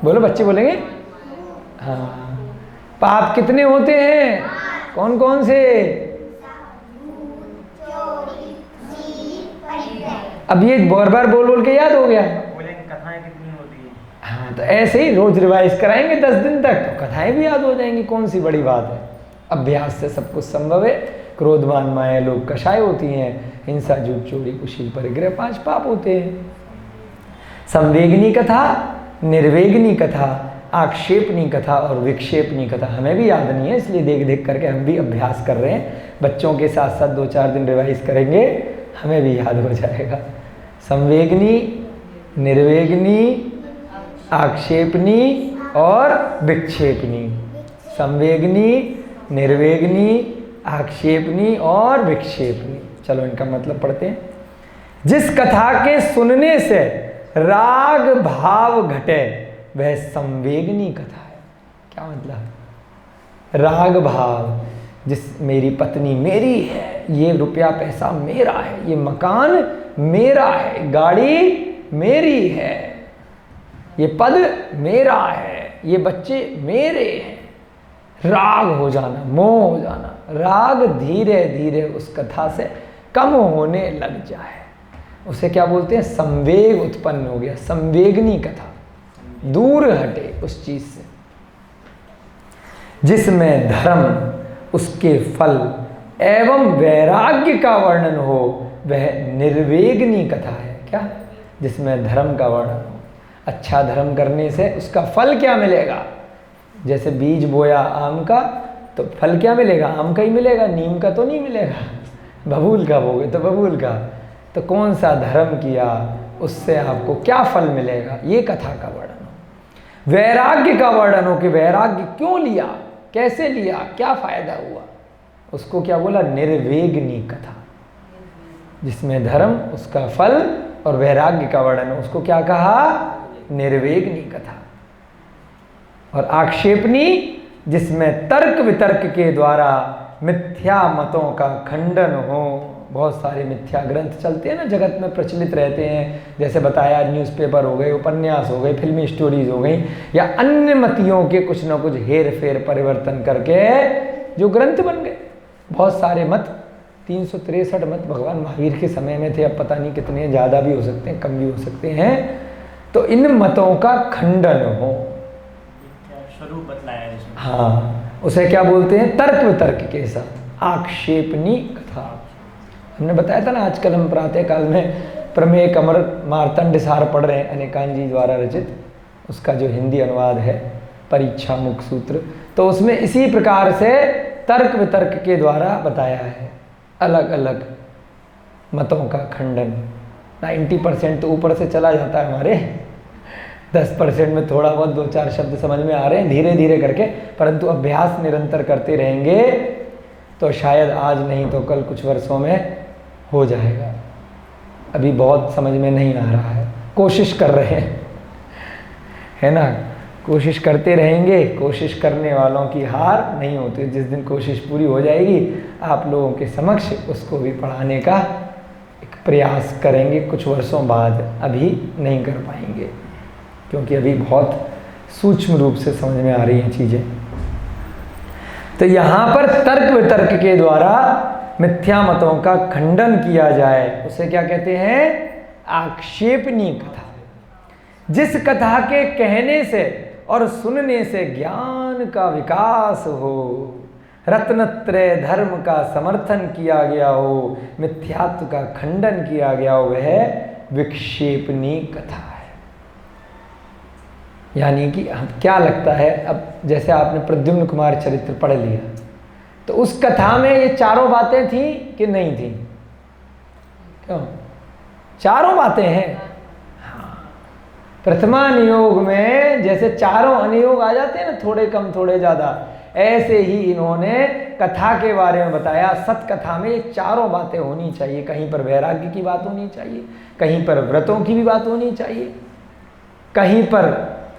बोलो, बच्चे बोलेंगे। हाँ। पाप कितने होते हैं? कौन कौन से? अब ये बार बार बोल के याद हो गया। कथाएं कितनी होती है? हाँ, तो ऐसे ही रोज रिवाइज कराएंगे 10 दिन तक तो कथाएं भी याद हो जाएंगी। कौन सी बड़ी बात है। अभ्यास से सब कुछ संभव है। क्रोधमान माया लोग कषाय होती हैं, हिंसा झूठ चोरी कुशील परिग्रह 5 पाप होते हैं। संवेगनी कथा, निर्वेगनी कथा, आक्षेपनी कथा और विक्षेपनी कथा हमें भी याद नहीं है, इसलिए देख देख करके हम भी अभ्यास कर रहे हैं। बच्चों के साथ साथ 2-4 दिन रिवाइज करेंगे, हमें भी याद हो जाएगा। संवेगनी, निर्वेगनी, आक्षेपनी और विक्षेपनी। संवेगनी, निर्वेगनी, आक्षेपनी और विक्षेपनी। चलो इनका मतलब पढ़ते हैं। जिस कथा के सुनने से राग भाव घटे वह संवेगनी कथा है। क्या मतलब? राग भाव, जिस मेरी पत्नी मेरी है, ये रुपया पैसा मेरा है, ये मकान मेरा है, गाड़ी मेरी है, ये पद मेरा है, ये बच्चे मेरे हैं। राग हो जाना, मोह हो जाना, राग धीरे धीरे उस कथा से कम होने लग जाए, उसे क्या बोलते हैं? संवेग उत्पन्न हो गया। संवेगनी कथा, दूर हटे उस चीज से। जिसमें धर्म, उसके फल एवं वैराग्य का वर्णन हो वह निर्वेगनी कथा है। क्या? जिसमें धर्म का वर्णन हो। अच्छा धर्म करने से उसका फल क्या मिलेगा? जैसे बीज बोया आम का तो फल क्या मिलेगा? आम का ही मिलेगा, नीम का तो नहीं मिलेगा। बबूल का बोगे तो बबूल का। तो कौन सा धर्म किया, उससे आपको क्या फल मिलेगा, ये कथा का वर्णन हो। वैराग्य का वर्णन हो कि वैराग्य क्यों लिया, कैसे लिया, क्या फायदा हुआ, उसको क्या बोला? निर्वेगनी कथा। जिसमें धर्म, उसका फल और वैराग्य का वर्णन हो, उसको क्या कहा? निर्वेगनी कथा। और आक्षेपनी, जिसमें तर्क वितर्क के द्वारा मिथ्या मतों का खंडन हो। बहुत सारे मिथ्या ग्रंथ चलते हैं ना, जगत में प्रचलित रहते हैं। जैसे बताया, न्यूज़पेपर हो गए, उपन्यास हो गए, फिल्मी स्टोरीज हो गई, या अन्य मतियों के कुछ ना कुछ हेर फेर परिवर्तन करके जो ग्रंथ बन गए। बहुत सारे मत, 363 मत भगवान महावीर के समय में थे। अब पता नहीं कितने, ज़्यादा भी हो सकते हैं, कम भी हो सकते हैं। तो इन मतों का खंडन हो, स्वरूप बतलाया जिसमें। हाँ, उसे क्या बोलते हैं? तर्क वितर्क के साथ आक्षेपनी कथा। हमने बताया था ना, आजकल हम प्रातः काल में प्रमेय कमर मार्तंड सार पढ़ रहे हैं, अनेकान जी द्वारा रचित। उसका जो हिंदी अनुवाद है परीक्षा मुख सूत्र, तो उसमें इसी प्रकार से तर्क वितर्क के द्वारा बताया है अलग अलग मतों का खंडन। 90% तो ऊपर से चला जाता है हमारे, 10% में थोड़ा बहुत 2-4 शब्द समझ में आ रहे हैं धीरे धीरे करके। परंतु अभ्यास निरंतर करते रहेंगे तो शायद आज नहीं तो कल कुछ वर्षों में हो जाएगा। अभी बहुत समझ में नहीं आ रहा है, कोशिश कर रहे हैं, है ना। कोशिश करते रहेंगे, कोशिश करने वालों की हार नहीं होती। जिस दिन कोशिश पूरी हो जाएगी, आप लोगों के समक्ष उसको भी पढ़ाने का एक प्रयास करेंगे कुछ वर्षों बाद। अभी नहीं कर पाएंगे क्योंकि अभी बहुत सूक्ष्म रूप से समझ में आ रही हैं चीज़ें। तो यहाँ पर तर्क वितर्क के द्वारा मिथ्या मतों का खंडन किया जाए, उसे क्या कहते हैं? आक्षेपनी कथा। जिस कथा के कहने से और सुनने से ज्ञान का विकास हो, रत्नत्रय धर्म का समर्थन किया गया हो, मिथ्यात्व का खंडन किया गया हो, वह विक्षेपणी कथा है। यानी कि हम क्या लगता है, अब जैसे आपने प्रद्युम्न कुमार चरित्र पढ़ लिया, तो उस कथा में ये चारों बातें थी कि नहीं थी? क्यों? चारों बातें हैं। हाँ, प्रथमा नियोग में जैसे चारों अनुयोग आ जाते हैं ना, थोड़े कम थोड़े ज्यादा, ऐसे ही इन्होंने कथा के बारे में बताया। सत कथा में ये चारों बातें होनी चाहिए। कहीं पर वैराग्य की बात होनी चाहिए, कहीं पर व्रतों की भी बात होनी चाहिए, कहीं पर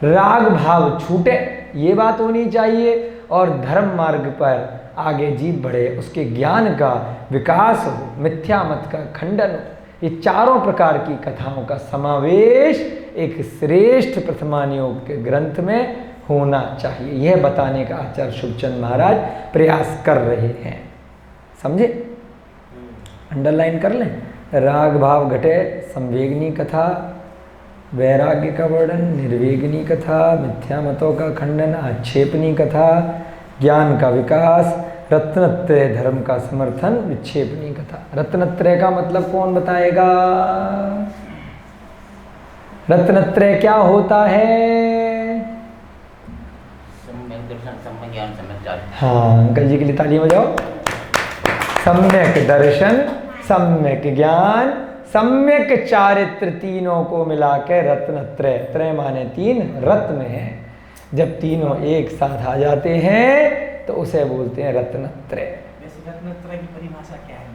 राग भाव छूटे ये बात होनी चाहिए, और धर्म मार्ग पर आगे जीव बढ़े, उसके ज्ञान का विकास हो, मिथ्या मत का खंडन हो। ये चारों प्रकार की कथाओं का समावेश एक श्रेष्ठ प्रथमानियोग के ग्रंथ में होना चाहिए, यह बताने का आचार्य शुभचंद महाराज प्रयास कर रहे हैं। समझे? अंडरलाइन कर लें। राग भाव घटे संवेगनी कथा, वैराग्य का वर्णन, निर्वेगनी कथा, मिथ्या मतों का खंडन, आक्षेपनी कथा, ज्ञान का विकास, रत्नत्रय धर्म का समर्थन, विक्षेपनी कथा। रत्नत्रय का मतलब कौन बताएगा? रत्नत्रय क्या होता है? सम्यक दर्शन, सम्यक ज्ञान, सम्यक चारित्र। हाँ, अंकल जी के लिए ताली बजाओ। सम्यक दर्शन, सम्यक ज्ञान, सम्यक चारित्र, तीनों को मिला के रत्नत्रय। त्रय माने तीन, रत्न है। जब तीनों एक साथ आ जाते हैं तो उसे बोलते हैं रत्नत्रय। वैसे रत्नत्रय की परिभाषा क्या है?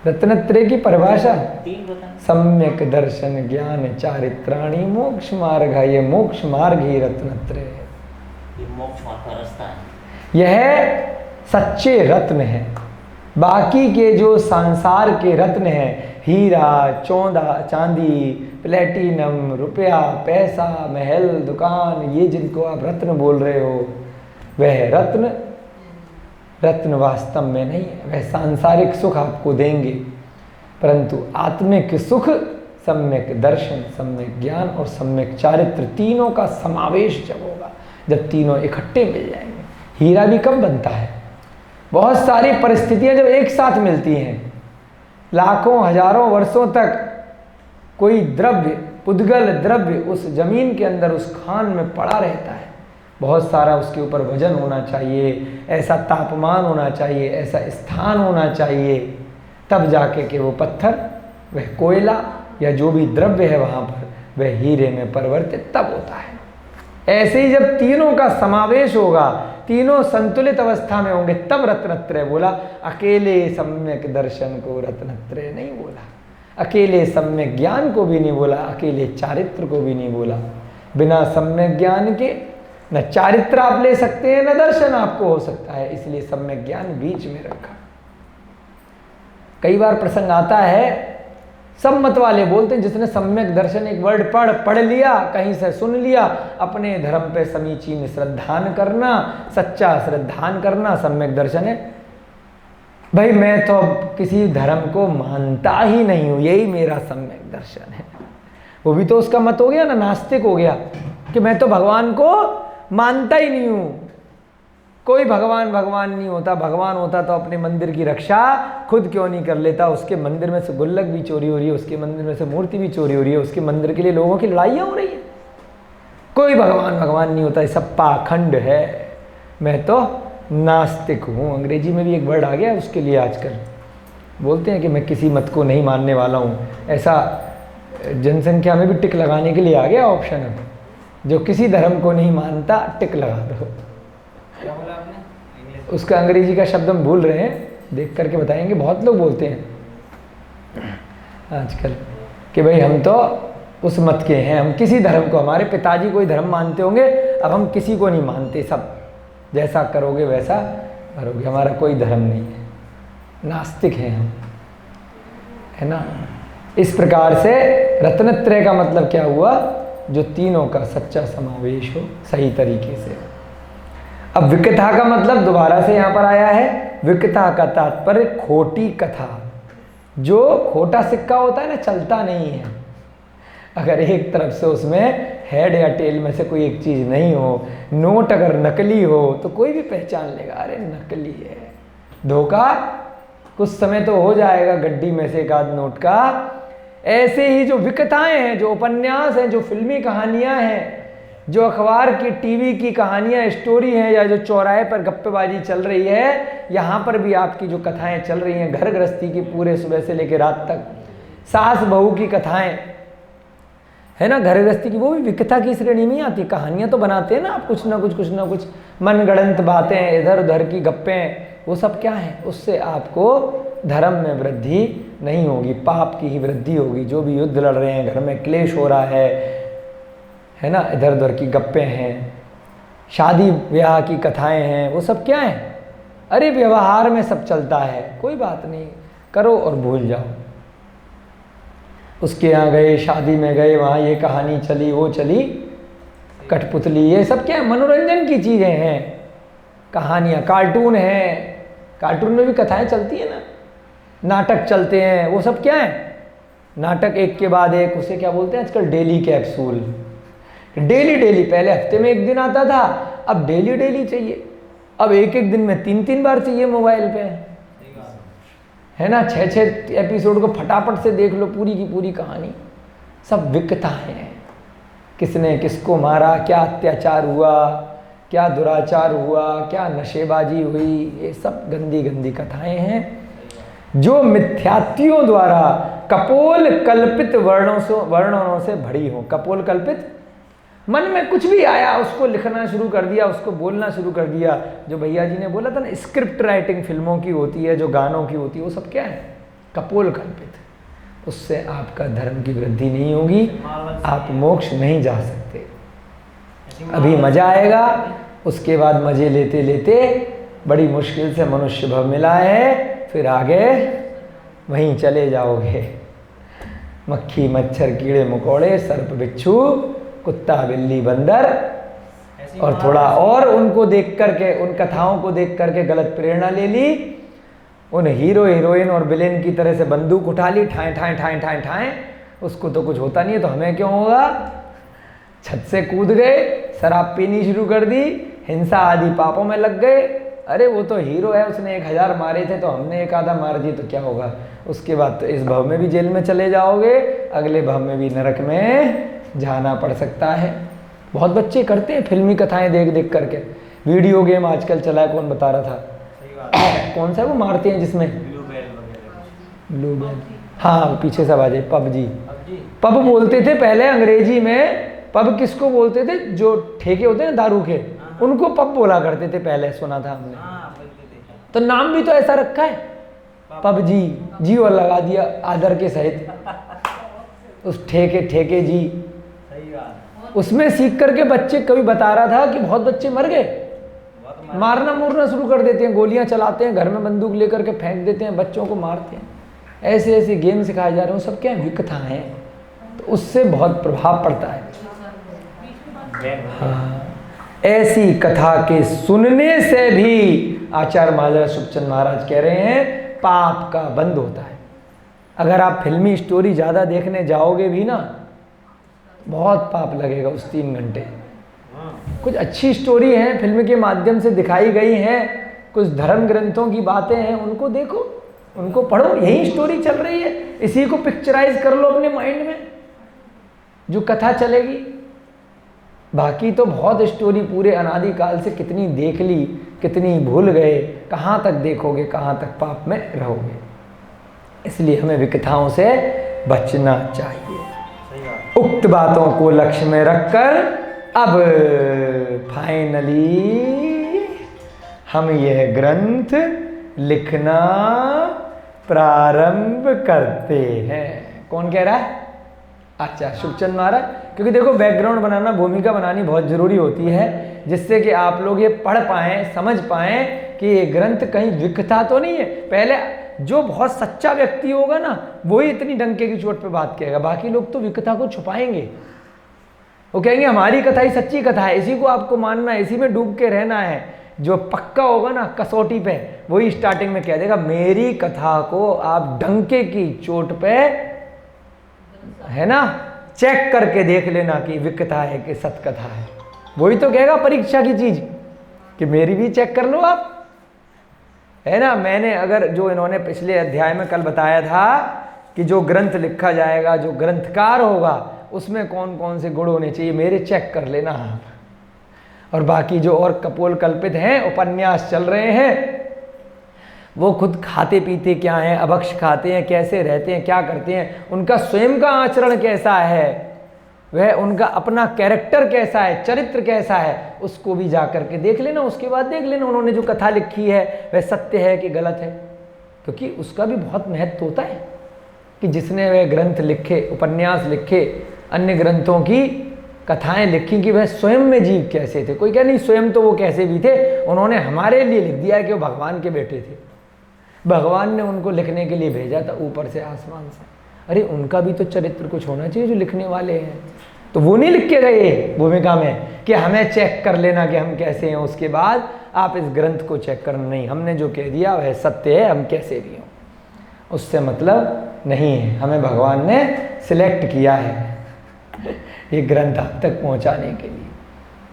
रत्नत्रय की परिभाषा, तीन रत्न। सम्यक दर्शन, ज्ञान, चारित्राणि, मोक्ष मार्ग है। ये मोक्ष मार्ग ही रत्नत्रय है। ये मोक्ष मार्ग का रास्ता है। यह सच्चे रत्न है। बाकी के जो संसार के रत्न हैं, हीरा, चौंदा, चांदी, प्लेटिनम, रुपया, पैसा, महल, दुकान, ये जिनको आप रत्न बोल रहे हो, वह रत्न वास्तव में नहीं है। वह सांसारिक सुख आपको देंगे, परंतु आत्मिक सुख सम्यक दर्शन, सम्यक ज्ञान और सम्यक चारित्र, तीनों का समावेश जब होगा, जब तीनों इकट्ठे मिल जाएंगे। हीरा भी कब बनता है? बहुत सारी परिस्थितियां जब एक साथ मिलती हैं। लाखों हजारों वर्षों तक कोई द्रव्य, पुद्गल द्रव्य उस जमीन के अंदर, उस खान में पड़ा रहता है। बहुत सारा उसके ऊपर वजन होना चाहिए, ऐसा तापमान होना चाहिए, ऐसा स्थान होना चाहिए, तब जाके कि वो पत्थर, वह कोयला या जो भी द्रव्य है वहाँ पर, वह हीरे में परिवर्तित तब होता है। ऐसे ही जब तीनों का समावेश होगा, तीनों संतुलित अवस्था में होंगे, तब रत्नत्रय बोला। अकेले सम्यक दर्शन को रत्नत्रय नहीं बोला, अकेले सम्यक ज्ञान को भी नहीं बोला, अकेले चारित्र को भी नहीं बोला। बिना सम्यक ज्ञान के न चारित्र आप ले सकते हैं, न दर्शन आपको हो सकता है, इसलिए सम्यक ज्ञान बीच में रखा। कई बार प्रसंग आता है, सब मत वाले बोलते हैं जिसने सम्यक दर्शन एक वर्ड पढ़ लिया, कहीं से सुन लिया, अपने धर्म पे समीचीन श्रद्धान करना, सच्चा श्रद्धान करना सम्यक दर्शन है। भाई मैं तो किसी धर्म को मानता ही नहीं हूं, यही मेरा सम्यक दर्शन है। वो भी तो उसका मत हो गया ना, नास्तिक हो गया कि मैं तो भगवान को मानता ही नहीं हूं। कोई भगवान नहीं होता। भगवान होता तो अपने मंदिर की रक्षा खुद क्यों नहीं कर लेता? उसके मंदिर में से गुल्लक भी चोरी हो रही है, उसके मंदिर में से मूर्ति भी चोरी हो रही है, उसके मंदिर के लिए लोगों की लड़ाइयाँ हो रही है। कोई भगवान नहीं होता, ये सब पाखंड है। मैं तो नास्तिक हूँ। अंग्रेजी में भी एक वर्ड आ गया उसके लिए आजकल, बोलते हैं कि मैं किसी मत को नहीं मानने वाला हूँ। ऐसा जनसंख्या में भी टिक लगाने के लिए आ गया ऑप्शन है, जो किसी धर्म को नहीं मानता टिक लगा दो। क्या बोला आपने? उसका अंग्रेजी का शब्द हम भूल रहे हैं, देख करके बताएंगे। बहुत लोग बोलते हैं आजकल कि भाई हम तो उस मत के हैं, हम किसी धर्म को, हमारे पिताजी कोई धर्म मानते होंगे, अब हम किसी को नहीं मानते, सब जैसा करोगे वैसा करोगे, हमारा कोई धर्म नहीं है, नास्तिक हैं हम, है ना। इस प्रकार से रत्नत्रय का मतलब क्या हुआ? जो तीनों का सच्चा समावेश हो सही तरीके से। अब विकथा का मतलब दोबारा से यहाँ पर आया है। विकथा का तात्पर्य खोटी कथा, जो खोटा सिक्का होता है ना, चलता नहीं है। अगर एक तरफ से उसमें हेड या टेल में से कोई एक चीज़ नहीं हो, नोट अगर नकली हो तो कोई भी पहचान लेगा, अरे नकली है। धोखा कुछ समय तो हो जाएगा गड्डी में से एक आध नोट का। ऐसे ही जो विकथाएं हैं, जो उपन्यास हैं, जो फिल्मी कहानियां हैं, जो अखबार की टीवी की कहानियां स्टोरी हैं, या जो चौराहे पर गप्पेबाजी चल रही है, यहाँ पर भी आपकी जो कथाएं चल रही हैं, घर गृहस्थी की पूरे सुबह से लेकर रात तक, सास बहू की कथाएं है ना, घर गृहस्थी की, वो भी विकथा की श्रेणी में आती। कहानियां तो बनाते हैं ना आप, कुछ ना कुछ मनगढ़ंत बातें, इधर उधर की गप्पें, वो सब क्या है, उससे आपको धर्म में वृद्धि नहीं होगी, पाप की ही वृद्धि होगी। जो भी युद्ध लड़ रहे हैं, घर में क्लेश हो रहा है ना, इधर उधर की गप्पें हैं, शादी ब्याह की कथाएं हैं, वो सब क्या है, अरे व्यवहार में सब चलता है, कोई बात नहीं, करो और भूल जाओ। उसके यहाँ गए, शादी में गए, वहाँ ये कहानी चली, वो चली, कठपुतली, ये सब क्या है, मनोरंजन की चीज़ें हैं, कहानियाँ, कार्टून हैं, कार्टून में भी कथाएं चलती है ना, नाटक चलते हैं, वो सब क्या है, नाटक एक के बाद एक, उसे क्या बोलते हैं आजकल, डेली कैप्सूल। डेली पहले हफ्ते में एक दिन आता था, अब डेली चाहिए, अब एक दिन में 3 बार चाहिए मोबाइल पे, है ना, 6 एपिसोड को फटाफट से देख लो, पूरी की पूरी कहानी। सब विकथा है, किसने किसको मारा, क्या अत्याचार हुआ, क्या दुराचार हुआ, क्या नशेबाजी हुई, ये सब गंदी गंदी कथाएं हैं जो मिथ्यात्वियों द्वारा कपोल कल्पित वर्णनों से भरी हो। कपोल कल्पित, मन में कुछ भी आया उसको लिखना शुरू कर दिया, उसको बोलना शुरू कर दिया। जो भैया जी ने बोला था ना, स्क्रिप्ट राइटिंग फिल्मों की होती है, जो गानों की होती है, वो सब क्या है, कपोल कल्पित। उससे आपका धर्म की वृद्धि नहीं होगी, आप मोक्ष नहीं जा सकते। अभी मजा आएगा, उसके बाद मजे लेते लेते बड़ी मुश्किल से मनुष्य भव मिला है, फिर आगे वहीं चले जाओगे। मक्खी मच्छर कीड़े मकोड़े सर्प बिच्छू कुत्ता बिल्ली बंदर, और थोड़ा और उनको देख करके, उन कथाओं को देख करके गलत प्रेरणा ले ली, उन हीरो हीरोइन और विलेन की तरह से बंदूक उठा ली, ठाएं, उसको तो कुछ होता नहीं है तो हमें क्यों होगा। छत से कूद गए, शराब पीनी शुरू कर दी, हिंसा आदि पापों में लग गए। अरे वो तो हीरो है, उसने 1000 मारे थे तो हमने एक आधा मार दिए तो क्या होगा। उसके बाद तो इस भव में भी जेल में चले जाओगे, अगले भव में भी नरक में जाना पड़ सकता है। बहुत बच्चे करते हैं फिल्मी कथाएं देख देख करके। वीडियो गेम आजकल चला है, कौन बता रहा था, कौन सा वो मारते हैं जिसमें ब्लू बेल, हाँ पीछे से आवाज है, पबजी। पब बोलते थे पहले अंग्रेजी में, पब किसको बोलते थे, जो ठेके होते हैं ना दारू के, उनको पब बोला करते थे पहले, सुना था हमने। तो नाम भी तो ऐसा रखा है, पबजी, जी और लगा दिया आदर के सहित, उस ठेके जी। उसमें सीख करके बच्चे, कभी बता रहा था कि बहुत बच्चे मर गए, मारना मुरना शुरू कर देते हैं, गोलियां चलाते हैं, घर में बंदूक लेकर के फेंक देते हैं, बच्चों को मारते हैं। ऐसे ऐसे गेम सिखाए जा रहे हैं, सब क्या है, विकथा हैं, तो उससे बहुत प्रभाव पड़ता है। हाँ, ऐसी कथा के सुनने से भी आचार्य महाराज सुखचंद महाराज कह रहे हैं पाप का बंद होता है। अगर आप फिल्मी स्टोरी ज़्यादा देखने जाओगे भी ना, बहुत पाप लगेगा उस 3 घंटे। कुछ अच्छी स्टोरी है, फिल्म के माध्यम से दिखाई गई हैं, कुछ धर्म ग्रंथों की बातें हैं, उनको देखो, उनको पढ़ो, यही स्टोरी चल रही है, इसी को पिक्चराइज कर लो अपने माइंड में, जो कथा चलेगी। बाकी तो बहुत स्टोरी पूरे अनादिकाल से कितनी देख ली, कितनी भूल गए, कहाँ तक देखोगे, कहाँ तक पाप में रहोगे। इसलिए हमें विकथाओं से बचना चाहिए। उक्त बातों को लक्ष्य में रखकर अब फाइनली हम यह ग्रंथ लिखना प्रारंभ करते हैं। कौन कह रहा है? अच्छा, सुखचंद महाराज। क्योंकि देखो, बैकग्राउंड बनाना, भूमिका बनानी बहुत ज़रूरी होती है, जिससे कि आप लोग ये पढ़ पाएँ, समझ पाएँ कि ये ग्रंथ कहीं विकथा तो नहीं है। पहले जो बहुत सच्चा व्यक्ति होगा ना, वही इतनी डंके की चोट पे बात कहेगा, बाकी लोग तो विकथा को छुपाएंगे। वो कहेंगे हमारी कथा ही सच्ची कथा है, इसी को आपको मानना है, इसी में डूब के रहना है। जो पक्का होगा ना कसौटी पे, वही स्टार्टिंग में कह देगा मेरी कथा को आप डंके की चोट पे, है ना, चेक करके देख लेना कि विकथा है कि सतकथा है। वही तो कहेगा परीक्षा की चीज कि मेरी भी चेक कर लो आप, है ना। मैंने अगर जो इन्होंने पिछले अध्याय में कल बताया था कि जो ग्रंथ लिखा जाएगा, जो ग्रंथकार होगा, उसमें कौन कौन से गुण होने चाहिए, मेरे चेक कर लेना आप। और बाकी जो और कपोल कल्पित हैं, उपन्यास चल रहे हैं, वो खुद खाते पीते क्या हैं, अभक्ष खाते हैं, कैसे रहते हैं, क्या करते हैं, उनका स्वयं का आचरण कैसा है, वह उनका अपना कैरेक्टर कैसा है, चरित्र कैसा है, उसको भी जा करके देख लेना। उसके बाद देख लेना उन्होंने जो कथा लिखी है वह सत्य है कि गलत है, क्योंकि उसका भी बहुत महत्व होता है कि जिसने वह ग्रंथ लिखे, उपन्यास लिखे, अन्य ग्रंथों की कथाएं लिखी, कि वह स्वयं में जीव कैसे थे। कोई कह नहीं स्वयं तो वो कैसे भी थे, उन्होंने हमारे लिए लिख दिया है कि वो भगवान के बेटे थे, भगवान ने उनको लिखने के लिए भेजा था ऊपर से, आसमान से। अरे उनका भी तो चरित्र कुछ होना चाहिए जो लिखने वाले हैं, तो वो नहीं लिख के गए भूमिका में कि हमें चेक कर लेना कि हम कैसे हैं, उसके बाद आप इस ग्रंथ को चेक करना। नहीं, हमने जो कह दिया वह सत्य है, हम कैसे भी हों उससे मतलब नहीं है। हमें भगवान ने सिलेक्ट किया है ये ग्रंथ आप तक पहुंचाने के लिए।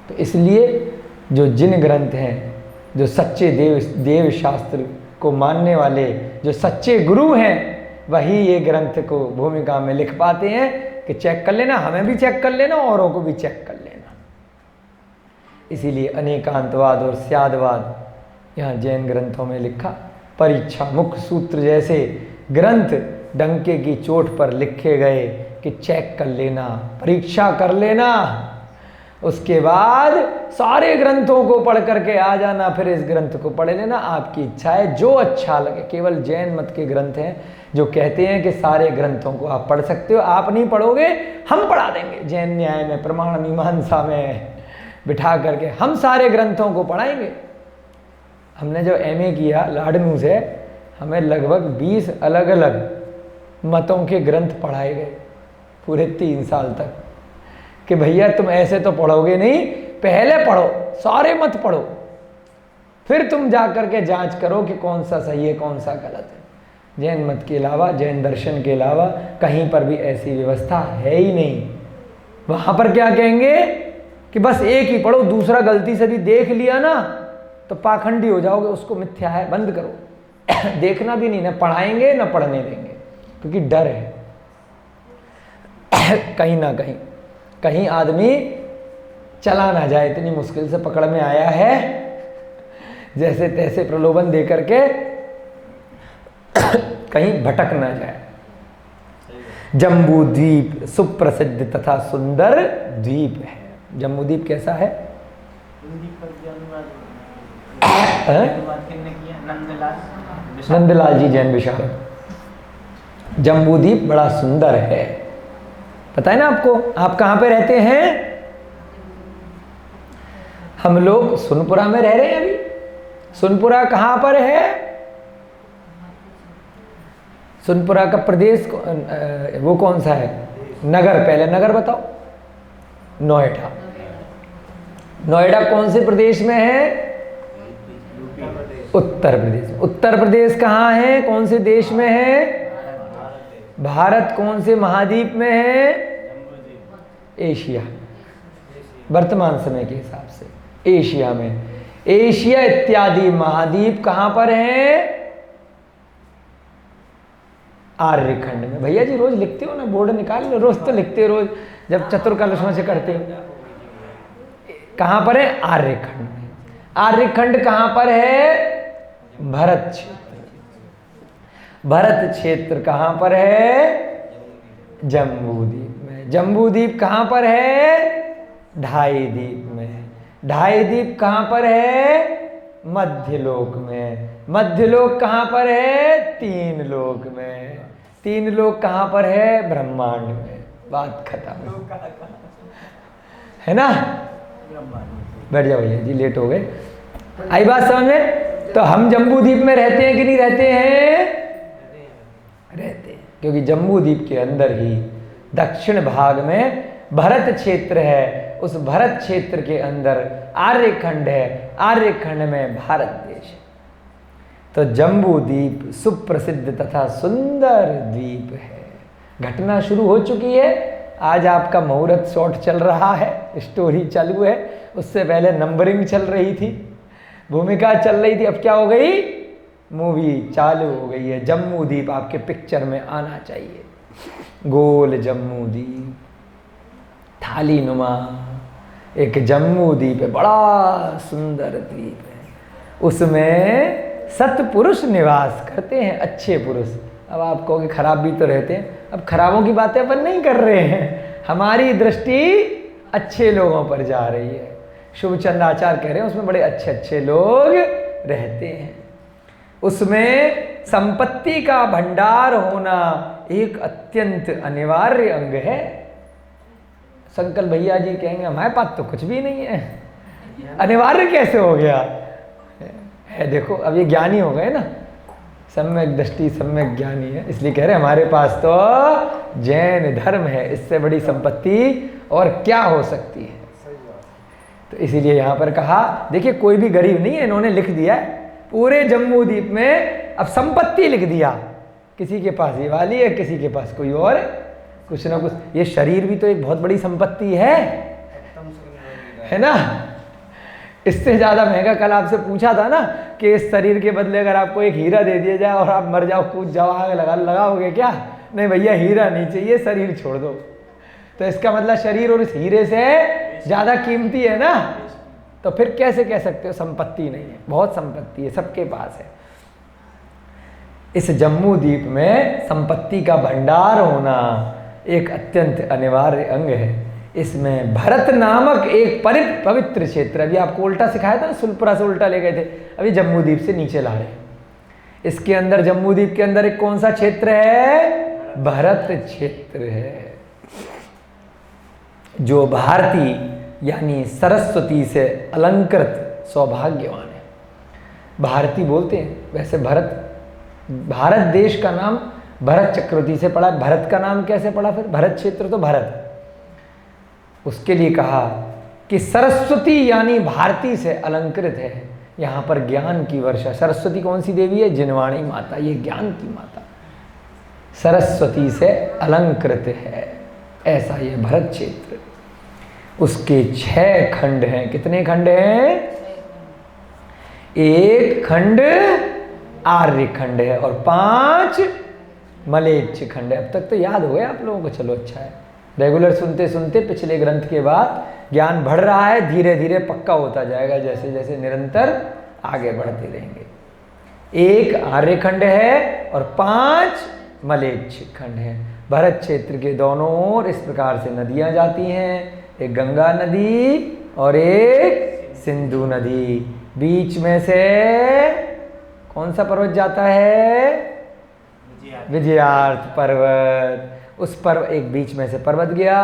तो इसलिए जो जिन ग्रंथ हैं, जो सच्चे देव शास्त्र को मानने वाले जो सच्चे गुरु हैं, वही ये ग्रंथ को भूमिका में लिख पाते हैं कि चेक कर लेना, हमें भी चेक कर लेना, औरों को भी चेक कर लेना। इसीलिए अनेकांतवाद और स्यादवाद यहाँ जैन ग्रंथों में लिखा। परीक्षा मुख्य सूत्र जैसे ग्रंथ डंके की चोट पर लिखे गए कि चेक कर लेना, परीक्षा कर लेना, उसके बाद सारे ग्रंथों को पढ़ करके आ जाना, फिर इस ग्रंथ को पढ़ लेना। आपकी इच्छा है जो अच्छा लगे। केवल जैन मत के ग्रंथ हैं जो कहते हैं कि सारे ग्रंथों को आप पढ़ सकते हो। आप नहीं पढ़ोगे, हम पढ़ा देंगे। जैन न्याय में, प्रमाण मीमांसा में बिठा करके हम सारे ग्रंथों को पढ़ाएंगे। हमने जो MA किया लाडनू से, हमें लगभग 20 अलग अलग मतों के ग्रंथ पढ़ाए गए पूरे 3 साल तक कि भैया तुम ऐसे तो पढ़ोगे नहीं, पहले पढ़ो, सारे मत पढ़ो, फिर तुम जा करके जांच करो कि कौन सा सही है कौन सा गलत है। जैन मत के अलावा, जैन दर्शन के अलावा कहीं पर भी ऐसी व्यवस्था है ही नहीं। वहां पर क्या कहेंगे कि बस एक ही पढ़ो, दूसरा गलती से भी देख लिया ना तो पाखंडी हो जाओगे, उसको मिथ्या है, बंद करो। देखना भी नहीं, ना पढ़ाएंगे ना पढ़ने देंगे, क्योंकि डर है कहीं ना कहीं आदमी चला ना जाए, इतनी मुश्किल से पकड़ में आया है, जैसे तैसे प्रलोभन दे करके कहीं भटक ना जाए। जम्बू द्वीप सुप्रसिद्ध तथा सुंदर द्वीप है। जम्बू द्वीप कैसा है? नंदलाल जी जैन विशारद। जम्बू द्वीप बड़ा सुंदर है, पता है ना आपको? आप कहां पे रहते हैं? हम लोग सोनपुरा में रह रहे हैं अभी। सोनपुरा कहां पर है? सोनपुरा का प्रदेश वो कौन सा है? नगर, पहले नगर बताओ। नोएडा। नोएडा कौन से प्रदेश में है? उत्तर प्रदेश। उत्तर प्रदेश कहाँ है? कौन से देश में है? भारत कौन से महाद्वीप में है? एशिया, वर्तमान समय के हिसाब से एशिया में। एशिया इत्यादि महाद्वीप कहाँ पर है? आर्यखंड में। भैया जी रोज लिखते हो ना, बोर्ड निकाल लो, रोज तो लिखते हो, रोज जब चतुर्कलशों से करते हो। कहाँ पर है? आर्यखंड में। आर्यखंड कहाँ पर है? भरत क्षेत्र। भरत क्षेत्र कहाँ पर है? जम्बूद्वीप में। जम्बूद्वीप कहाँ पर है? ढाई द्वीप में। ढाई द्वीप कहाँ पर है? मध्यलोक में। मध्यलोक कहाँ पर है? 3 लोक में। 3 लोक कहाँ पर है? ब्रह्मांड में। बात खत्म है ना? बैठ जाओ भैया जी, लेट हो गए। आई बात समझ में? तो हम जम्बूद्वीप में रहते हैं कि नहीं रहते हैं? रहते हैं, क्योंकि जम्बूद्वीप के अंदर ही दक्षिण भाग में भरत क्षेत्र है। उस भरत क्षेत्र के अंदर आर्यखंड है। आर्यखंड में भारत देश है। तो जम्बूद्वीप सुप्रसिद्ध तथा सुंदर द्वीप है। घटना शुरू हो चुकी है, आज आपका मुहूर्त शॉट चल रहा है, स्टोरी चालू है, उससे पहले नंबरिंग चल रही थी, भूमिका चल रही थी, अब क्या हो गई, मूवी चालू हो गई है। जम्मू द्वीप आपके पिक्चर में आना चाहिए। गोल जम्मू द्वीप, थाली नुमा एक जम्मू द्वीप है, बड़ा सुंदर द्वीप है, उसमें सत्पुरुष निवास करते हैं, अच्छे पुरुष। अब आप कहोगे खराब भी तो रहते हैं, अब खराबों की बातें अपन नहीं कर रहे हैं, हमारी दृष्टि अच्छे लोगों पर जा रही है। शुभचंद आचार्य कह रहे हैं उसमें बड़े अच्छे अच्छे लोग रहते हैं। उसमें संपत्ति का भंडार होना एक अत्यंत अनिवार्य अंग है। संकल भैया जी कहेंगे हमारे पास तो कुछ भी नहीं है, अनिवार्य कैसे हो गया है? देखो अब ये ज्ञानी हो गए ना, सम्यक दृष्टि सम्यक ज्ञानी है, इसलिए कह रहे हैं हमारे पास तो जैन धर्म है, इससे बड़ी संपत्ति और क्या हो सकती है। तो इसीलिए यहाँ पर कहा, देखिए कोई भी गरीब नहीं है, इन्होंने लिख दिया है पूरे जम्मू द्वीप में, अब संपत्ति लिख दिया, किसी के पास ये वाली है, किसी के पास कोई और, कुछ ना कुछ। ये शरीर भी तो एक बहुत बड़ी संपत्ति है ना। इससे ज़्यादा महंगा, कल आपसे पूछा था ना कि इस शरीर के बदले अगर आपको एक हीरा दे दिया जाए और आप मर जाओ, कूद जाओ, आग लगाओगे क्या? नहीं भैया, हीरा नहीं चाहिए, शरीर छोड़ दो। तो इसका मतलब शरीर और इस हीरे से ज़्यादा कीमती है ना। तो फिर कैसे कह सकते हो संपत्ति नहीं है? बहुत संपत्ति है, सबके पास है। इस जम्मू द्वीप में संपत्ति का भंडार होना एक अत्यंत अनिवार्य अंग है। इसमें भरत नामक एक पवित्र क्षेत्र, अभी आपको उल्टा सिखाया था ना, सुलपुरा से उल्टा ले गए थे, अभी जम्मू द्वीप से नीचे ला रहे हैं। इसके अंदर जम्मू द्वीप के अंदर एक कौन सा क्षेत्र है? भरत क्षेत्र है, जो भारती यानी सरस्वती से अलंकृत सौभाग्यवान है। भारती बोलते हैं, वैसे भारत देश का नाम भरत चक्रवर्ती से पड़ा, भरत का नाम कैसे पड़ा फिर? भरत क्षेत्र तो भरत, उसके लिए कहा कि सरस्वती यानी भारती से अलंकृत है, यहाँ पर ज्ञान की वर्षा। सरस्वती कौन सी देवी है? जिनवाणी माता, ये ज्ञान की माता, सरस्वती से अलंकृत है, ऐसा ये भरत क्षेत्र। उसके 6 खंड हैं। कितने खंड हैं? एक खंड आर्य खंड है और 5 मलेच्छ खंड है। अब तक तो याद हो गया आप लोगों को, चलो अच्छा है। रेगुलर सुनते सुनते पिछले ग्रंथ के बाद ज्ञान बढ़ रहा है, धीरे धीरे पक्का होता जाएगा जैसे जैसे निरंतर आगे बढ़ते रहेंगे। एक आर्य खंड है और 5 मलेच्छ खंड है। भरत क्षेत्र के दोनों ओर इस प्रकार से नदियां जाती हैं, एक गंगा नदी और एक सिंधु नदी। बीच में से कौन सा पर्वत जाता है? विजयार्थ पर्वत। उस पर्व एक बीच में से पर्वत गया,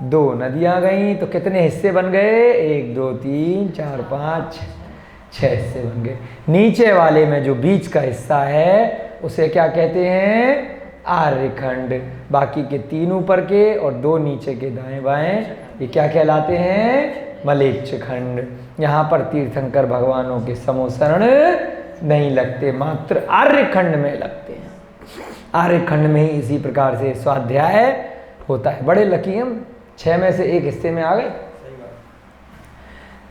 2 नदियां गईं, तो कितने हिस्से बन गए? 1 2 3 4 5 6 हिस्से बन गए। नीचे वाले में जो बीच का हिस्सा है उसे क्या कहते हैं? आर्यखंड। बाकी के 3 ऊपर के और 2 नीचे के दाएं बाएं, ये क्या कहलाते हैं? मलेच्छ खंड। यहाँ पर तीर्थंकर भगवानों के समोसरण नहीं लगते, मात्र आर्यखंड में लगते हैं। आर्यखंड में ही इसी प्रकार से स्वाध्याय होता है। बड़े लकी हम, 6 में से 1 हिस्से में आ गए।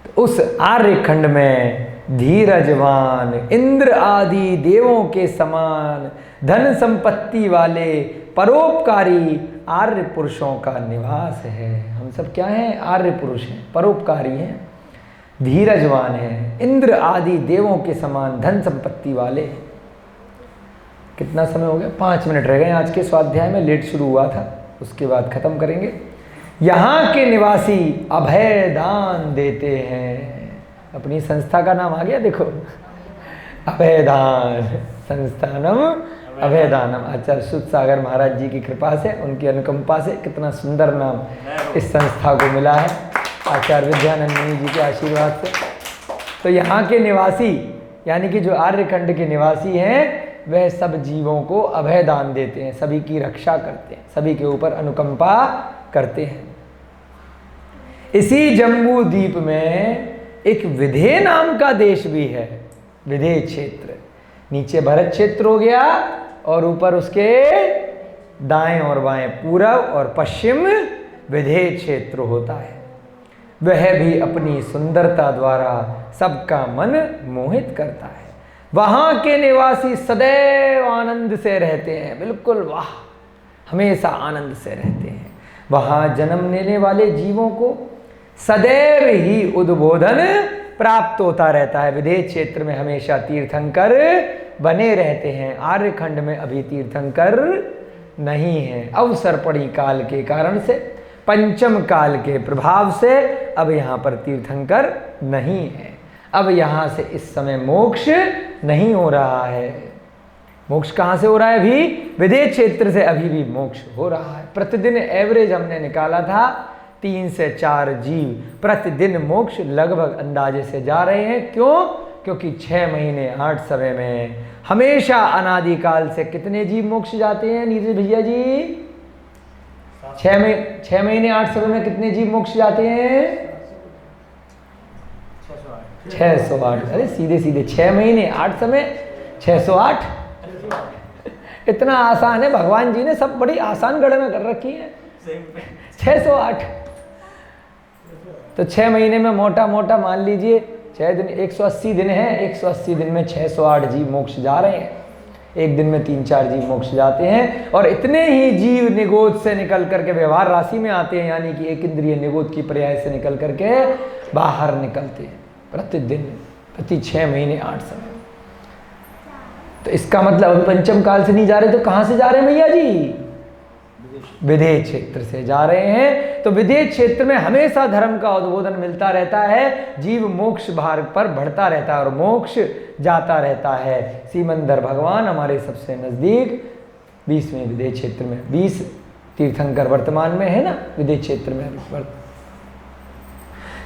तो उस आर्यखंड में धीरजवान, इंद्र आदि देवों के समान धन संपत्ति वाले परोपकारी आर्य पुरुषों का निवास है। हम सब क्या हैं? आर्य पुरुष हैं, परोपकारी हैं, धीरजवान हैं, इंद्र आदि देवों के समान धन संपत्ति वाले। कितना समय हो गया? 5 मिनट रह गए आज के स्वाध्याय में, लेट शुरू हुआ था, उसके बाद खत्म करेंगे। यहाँ के निवासी अभय दान देते हैं। अपनी संस्था का नाम आ गया, देखो, अभयदान संस्थानम अभयदानम। आचार्य सुध सागर महाराज जी की कृपा से, उनकी अनुकंपा से कितना सुंदर नाम इस संस्था को मिला है, आचार्य विद्यानंदिनी जी के आशीर्वाद से। तो यहाँ के निवासी यानी कि जो आर्यखंड के निवासी हैं, वह सब जीवों को अभय दान देते हैं, सभी की रक्षा करते हैं, सभी के ऊपर अनुकंपा करते हैं। इसी जम्बू द्वीप में एक विधेय नाम का देश भी है, विधेय क्षेत्र। नीचे भरत क्षेत्र हो गया और ऊपर उसके दाएं और बाएं, पूरब और पश्चिम विधेय क्षेत्र होता है। वह भी अपनी सुंदरता द्वारा सबका मन मोहित करता है। वहाँ के निवासी सदैव आनंद से रहते हैं, बिल्कुल वाह, हमेशा आनंद से रहते हैं। वहाँ जन्म लेने वाले जीवों को सदैव ही उद्बोधन प्राप्त होता रहता है। विदेह क्षेत्र में हमेशा तीर्थंकर बने रहते हैं। आर्यखंड में अभी तीर्थंकर नहीं है। अवसर पड़ी काल के कारण से, पंचम काल के प्रभाव से अब यहाँ पर तीर्थंकर नहीं है। अब यहाँ से इस समय मोक्ष नहीं हो रहा है। मोक्ष कहाँ से हो रहा है? अभी विदेह क्षेत्र से अभी भी मोक्ष हो रहा है। प्रतिदिन एवरेज हमने निकाला था 3 से 4 जीव प्रतिदिन मोक्ष लगभग अंदाजे से जा रहे हैं। क्यों? क्योंकि 6 महीने 8 समय में हमेशा अनादिकाल से कितने जीव मोक्ष जाते हैं नीरज भैया जी? 6 महीने 8 समय में कितने जीव मोक्ष जाते हैं? 608। अरे सीधे सीधे 6 महीने 8 समय 608। इतना आसान है, भगवान जी ने सब बड़ी आसान गणना कर रखी है। 608 तो 6 महीने में मोटा मोटा मान लीजिए 6 दिन 180 दिन है। 180 दिन में 608 जीव मोक्ष जा रहे हैं। एक दिन में 3-4 जीव मोक्ष जाते हैं और इतने ही जीव निगोद से निकल करके व्यवहार राशि में आते हैं, यानी कि एक इंद्रिय निगोद की पर्याय से निकल करके बाहर निकलते हैं प्रतिदिन, प्रति 6 महीने 8 समय। तो इसका मतलब पंचम काल से नहीं जा रहे तो कहाँ से जा रहे हैं भैया जी? विदेह क्षेत्र से जा रहे हैं। तो विदेह क्षेत्र में हमेशा धर्म का उद्बोधन मिलता रहता है। जीव मोक्ष भार पर बढ़ता रहता है और मोक्ष जाता रहता है। सीमंदर भगवान हमारे सबसे नजदीक 20वें विदेह क्षेत्र में, 20 तीर्थंकर वर्तमान में है ना विदेह क्षेत्र में।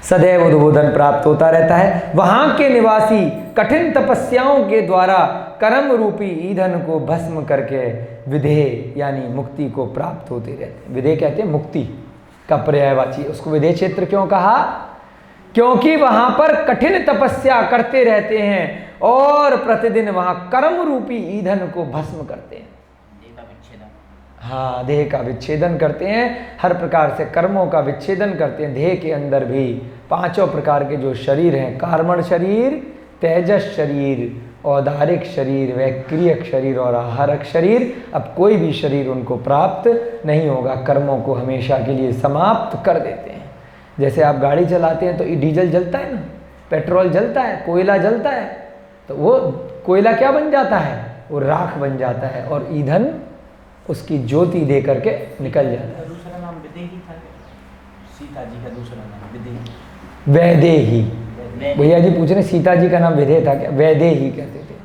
सदैव उद्बोधन प्राप्त होता रहता है। वहां के निवासी कठिन तपस्याओं के द्वारा कर्म रूपी ईंधन को भस्म करके विदेह यानी मुक्ति को प्राप्त होते रहते हैं। विदेह कहते हैं मुक्ति का पर्यायवाची। उसको विदेह क्षेत्र क्यों कहा? क्योंकि वहां पर कठिन तपस्या करते रहते हैं और प्रतिदिन वहां कर्म रूपी ईंधन को भस्म करते हैं। हाँ, देह का विच्छेदन करते हैं, हर प्रकार से कर्मों का विच्छेदन करते हैं। देह के अंदर भी 5 प्रकार के जो शरीर हैं, कार्मण शरीर, तेजस शरीर, औदारिक शरीर, वैक्रियक शरीर और आहारक शरीर। अब कोई भी शरीर उनको प्राप्त नहीं होगा, कर्मों को हमेशा के लिए समाप्त कर देते हैं। जैसे आप गाड़ी चलाते हैं तो डीजल जलता है ना, पेट्रोल जलता है, कोयला जलता है, तो वो कोयला क्या बन जाता है? वो राख बन जाता है और ईंधन उसकी ज्योति दे करके निकल जाता है। दूसरा नाम विदेही था, सीता जी का दूसरा नाम विदेही। वैदेही। भैया जी पूछ रहे सीता जी का नाम विदेह था क्या? वैदेही कहते थे,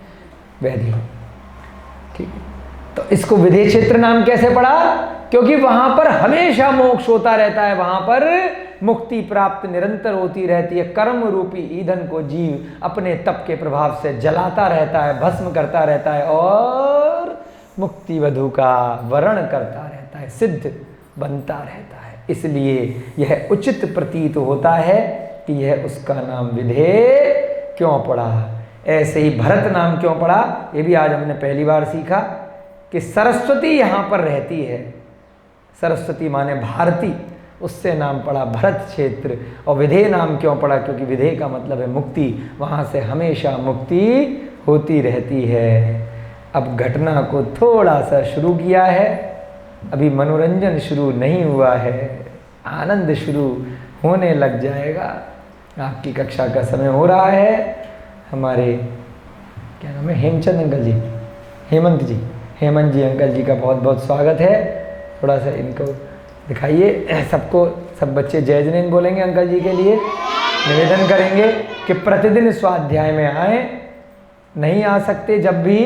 वैदेही। ठीक है, तो इसको विदेह क्षेत्र नाम कैसे पड़ा? क्योंकि वहां पर हमेशा मोक्ष होता रहता है, वहां पर मुक्ति प्राप्त निरंतर होती रहती है। कर्म रूपी ईंधन को जीव अपने तप के प्रभाव से जलाता रहता है, भस्म करता रहता है और मुक्ति वधु का वरण करता रहता है, सिद्ध बनता रहता है। इसलिए यह उचित प्रतीत होता है कि यह उसका नाम विदेह क्यों पड़ा। ऐसे ही भरत नाम क्यों पड़ा, ये भी आज हमने पहली बार सीखा कि सरस्वती यहाँ पर रहती है। सरस्वती माने भारती, उससे नाम पड़ा भरत क्षेत्र। और विदेह नाम क्यों पड़ा? क्योंकि विदेह का मतलब है मुक्ति, वहाँ से हमेशा मुक्ति होती रहती है। अब घटना को थोड़ा सा शुरू किया है, अभी मनोरंजन शुरू नहीं हुआ है, आनंद शुरू होने लग जाएगा। आपकी कक्षा का समय हो रहा है। हमारे क्या नाम है, हेमचंद अंकल जी, हेमंत जी अंकल जी का बहुत बहुत स्वागत है। थोड़ा सा इनको दिखाइए सबको। सब बच्चे जय जैन बोलेंगे अंकल जी के लिए। निवेदन करेंगे कि प्रतिदिन स्वाध्याय में आए, नहीं आ सकते जब भी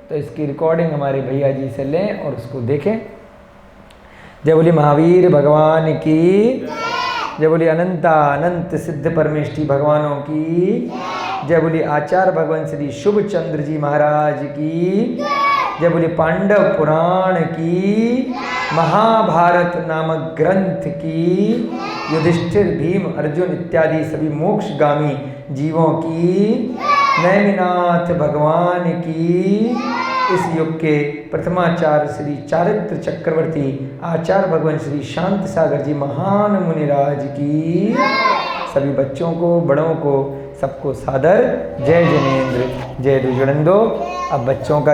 तो इसकी रिकॉर्डिंग हमारे भैया जी से लें और उसको देखें। जय बोली महावीर भगवान की, जय बोली अनंत सिद्ध परमेष्टि भगवानों की, जय बोली आचार्य भगवान श्री शुभ चंद्र जी महाराज की, जय बोली पांडव पुराण की, महाभारत नामक ग्रंथ की, युधिष्ठिर भीम अर्जुन इत्यादि सभी मोक्षगामी जीवों की, नैमिनाथ भगवान की, इस युग के प्रथमाचार्य श्री चारित्र चक्रवर्ती आचार्य भगवान श्री शांत सागर जी महान मुनिराज की, सभी बच्चों को, बड़ों को, सबको सादर जय जिनेन्द्र, जय दुर्जनंदो। अब बच्चों का